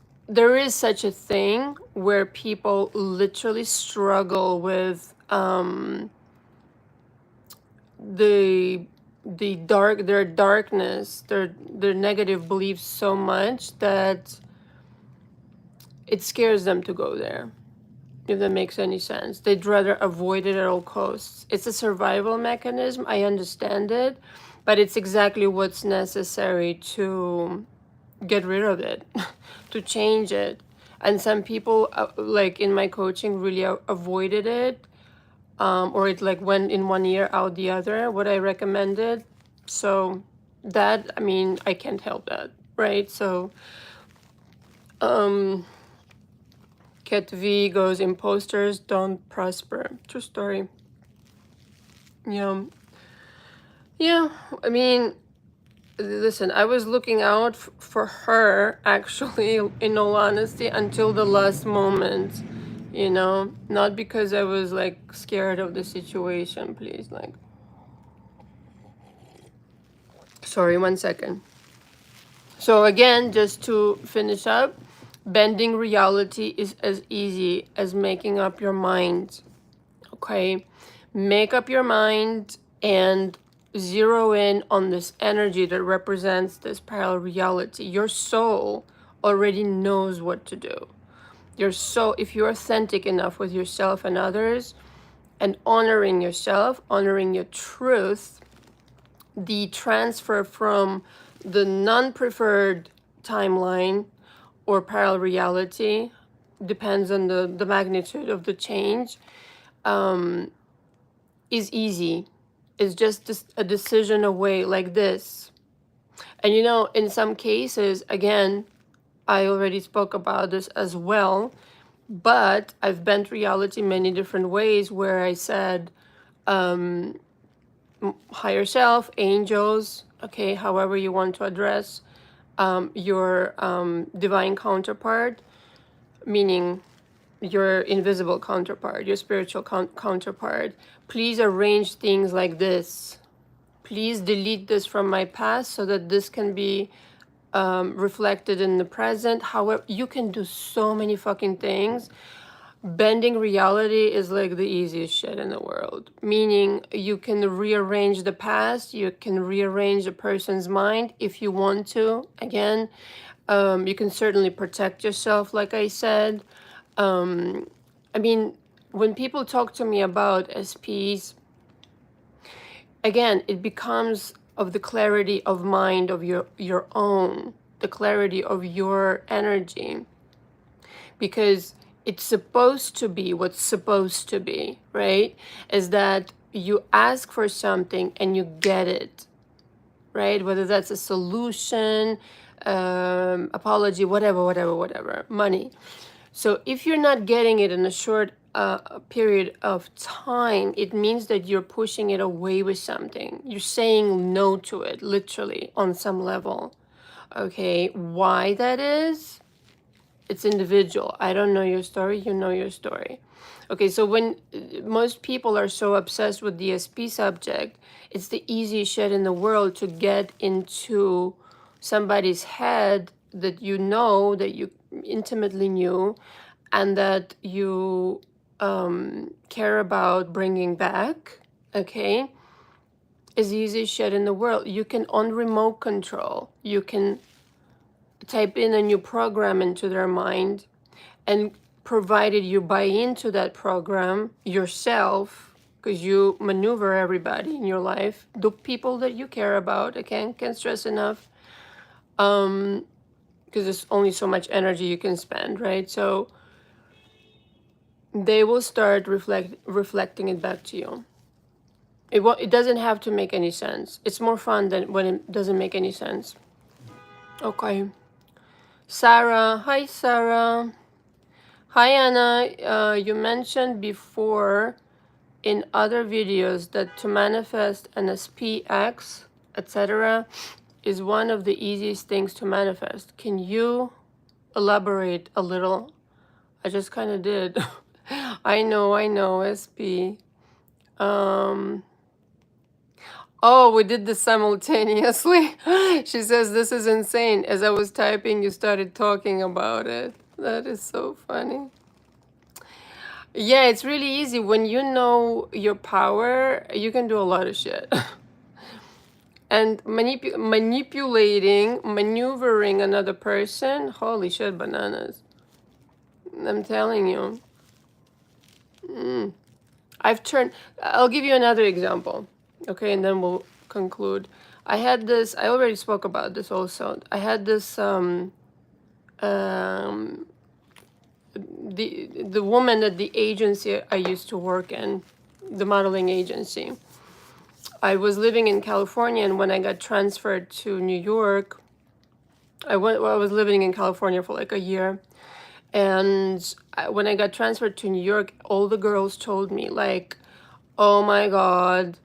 such a thing where people literally struggle with the their darkness, their negative beliefs so much that it scares them to go there. If that makes any sense. They'd rather avoid it at all costs. It's a survival mechanism. I understand it, but it's exactly what's necessary to get rid of it, to change it. And some people, like in my coaching, really avoided it, or it like went in one ear out the other, what I recommended. So that, I mean, I can't help that, right? So, Cat V goes, imposters don't prosper. True story. Yeah. Yeah. I mean, listen, I was looking out for her, actually, in all honesty, until the last moment. You know, not because I was like scared of the situation, please. Like, sorry, 1 second. So, again, just to finish up, bending reality is as easy as making up your mind. Okay, make up your mind and zero in on this energy that represents this parallel reality. Your soul already knows what to do. Your soul, if you're authentic enough with yourself and others and honoring yourself, honoring your truth, the transfer from the non-preferred timeline or parallel reality depends on the magnitude of the change, is easy. It's just a decision away, like this. And you know, in some cases, again, I already spoke about this as well, but I've bent reality many different ways where I said higher self, angels, okay, however you want to address your divine counterpart, meaning your invisible counterpart, your spiritual counterpart. Please arrange things like this. Please delete this from my past so that this can be reflected in the present. However, you can do so many fucking things. Bending reality is like the easiest shit in the world. Meaning you can rearrange the past, you can rearrange a person's mind if you want to. Again, you can certainly protect yourself, like I said. I mean, when people talk to me about SPs, again, it becomes of the clarity of mind of your own, the clarity of your energy, because it's supposed to be what's supposed to be, right? Is that you ask for something and you get it, right? Whether that's a solution, apology, whatever, money. So if you're not getting it in a short period of time, it means that you're pushing it away with something. You're saying no to it, literally, on some level. Okay, why that is? It's individual. I don't know your story, you know your story. Okay, so when most people are so obsessed with the SP subject, it's the easiest shit in the world to get into somebody's head that you know, that you intimately knew, and that you care about bringing back, okay, is the easiest shit in the world. You can, on remote control, you can type in a new program into their mind, and provided you buy into that program yourself, because you maneuver everybody in your life, the people that you care about, again, can't stress enough, because there's only so much energy you can spend, right? So they will start reflecting it back to you. It doesn't have to make any sense. It's more fun than when it doesn't make any sense. Okay. Sarah. Hi, Sarah. Hi, Anna. You mentioned before in other videos that to manifest an SPX, etc., is one of the easiest things to manifest. Can you elaborate a little? I just kind of did. I know, SP. Oh, we did this simultaneously. She says, this is insane. As I was typing, you started talking about it. That is so funny. Yeah, it's really easy. When you know your power, you can do a lot of shit. And manipulating, maneuvering another person, holy shit, bananas. I'm telling you. I'll give you another example, okay, and then we'll conclude. I had this, I already spoke about this also. I had this, the woman at the agency I used to work in, the modeling agency. I was living in California, and when I got transferred to New York, I was living in California for like a year. And when I got transferred to New York, all the girls told me, like, oh my God,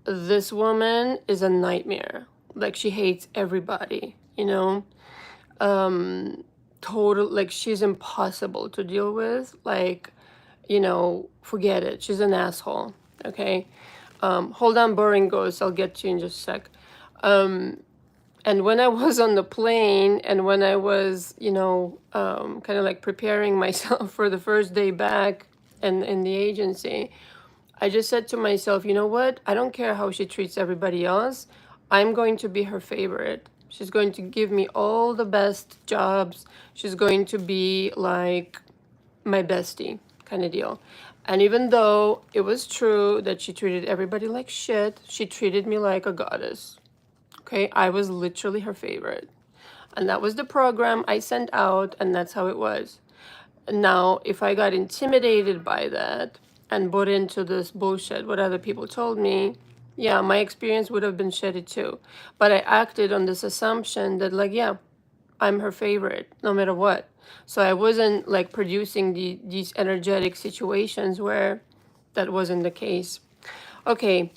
this woman is a nightmare. Like, she hates everybody, you know? Total, like, she's impossible to deal with. Like, you know, forget it. She's an asshole, okay? Hold on, boring ghost. I'll get to you in just a sec. And when I was on the plane, and when I was, you know, kind of like preparing myself for the first day back in the agency, I just said to myself, you know what? I don't care how she treats everybody else. I'm going to be her favorite. She's going to give me all the best jobs. She's going to be like my bestie kind of deal. And even though it was true that she treated everybody like shit, she treated me like a goddess. Okay, I was literally her favorite. And that was the program I sent out, and that's how it was. Now, if I got intimidated by that and bought into this bullshit, what other people told me, yeah, my experience would have been shitty too. But I acted on this assumption that, like, yeah, I'm her favorite, no matter what. So I wasn't like producing these energetic situations where that wasn't the case. Okay.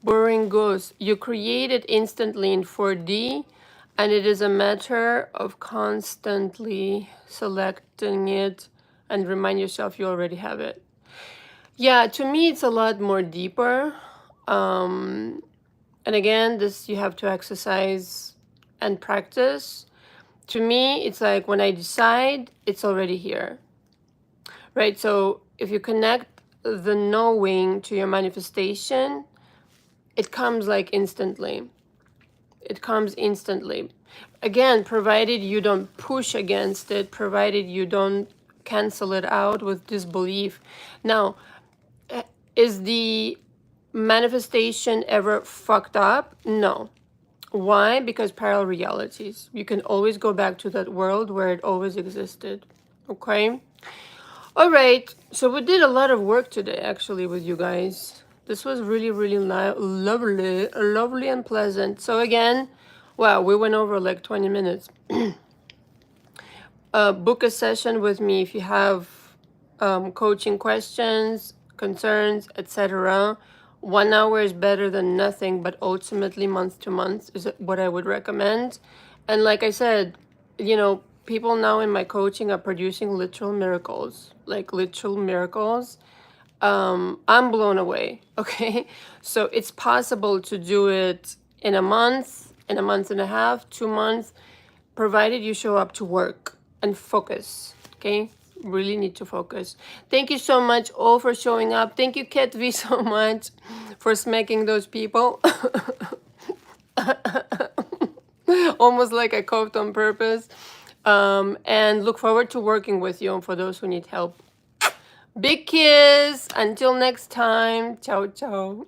Boring Goose, you create it instantly in 4D, and it is a matter of constantly selecting it and remind yourself you already have it. Yeah, to me, it's a lot more deeper. And again, this you have to exercise and practice. To me, it's like when I decide, it's already here, right? So if you connect the knowing to your manifestation, it comes like instantly. It comes instantly. Again, provided you don't push against it, provided you don't cancel it out with disbelief. Now, is the manifestation ever fucked up? No. Why? Because parallel realities. You can always go back to that world where it always existed. Okay? All right. So we did a lot of work today, actually, with you guys. This was really, really lovely and pleasant. So again, wow, we went over like 20 minutes. Book a session with me if you have coaching questions, concerns, etc. 1 hour is better than nothing, but ultimately month to month is what I would recommend. And like I said, you know, people now in my coaching are producing literal miracles, like literal miracles. I'm blown away. Okay, so it's possible to do it in a month, in a month and a half, 2 months, provided you show up to work and focus. Okay, really need to focus. Thank you so much all for showing up. Thank you, Kat V, so much for smacking those people. Almost like I coughed on purpose. And look forward to working with you for those who need help. Big kiss. Until next time. Ciao, ciao.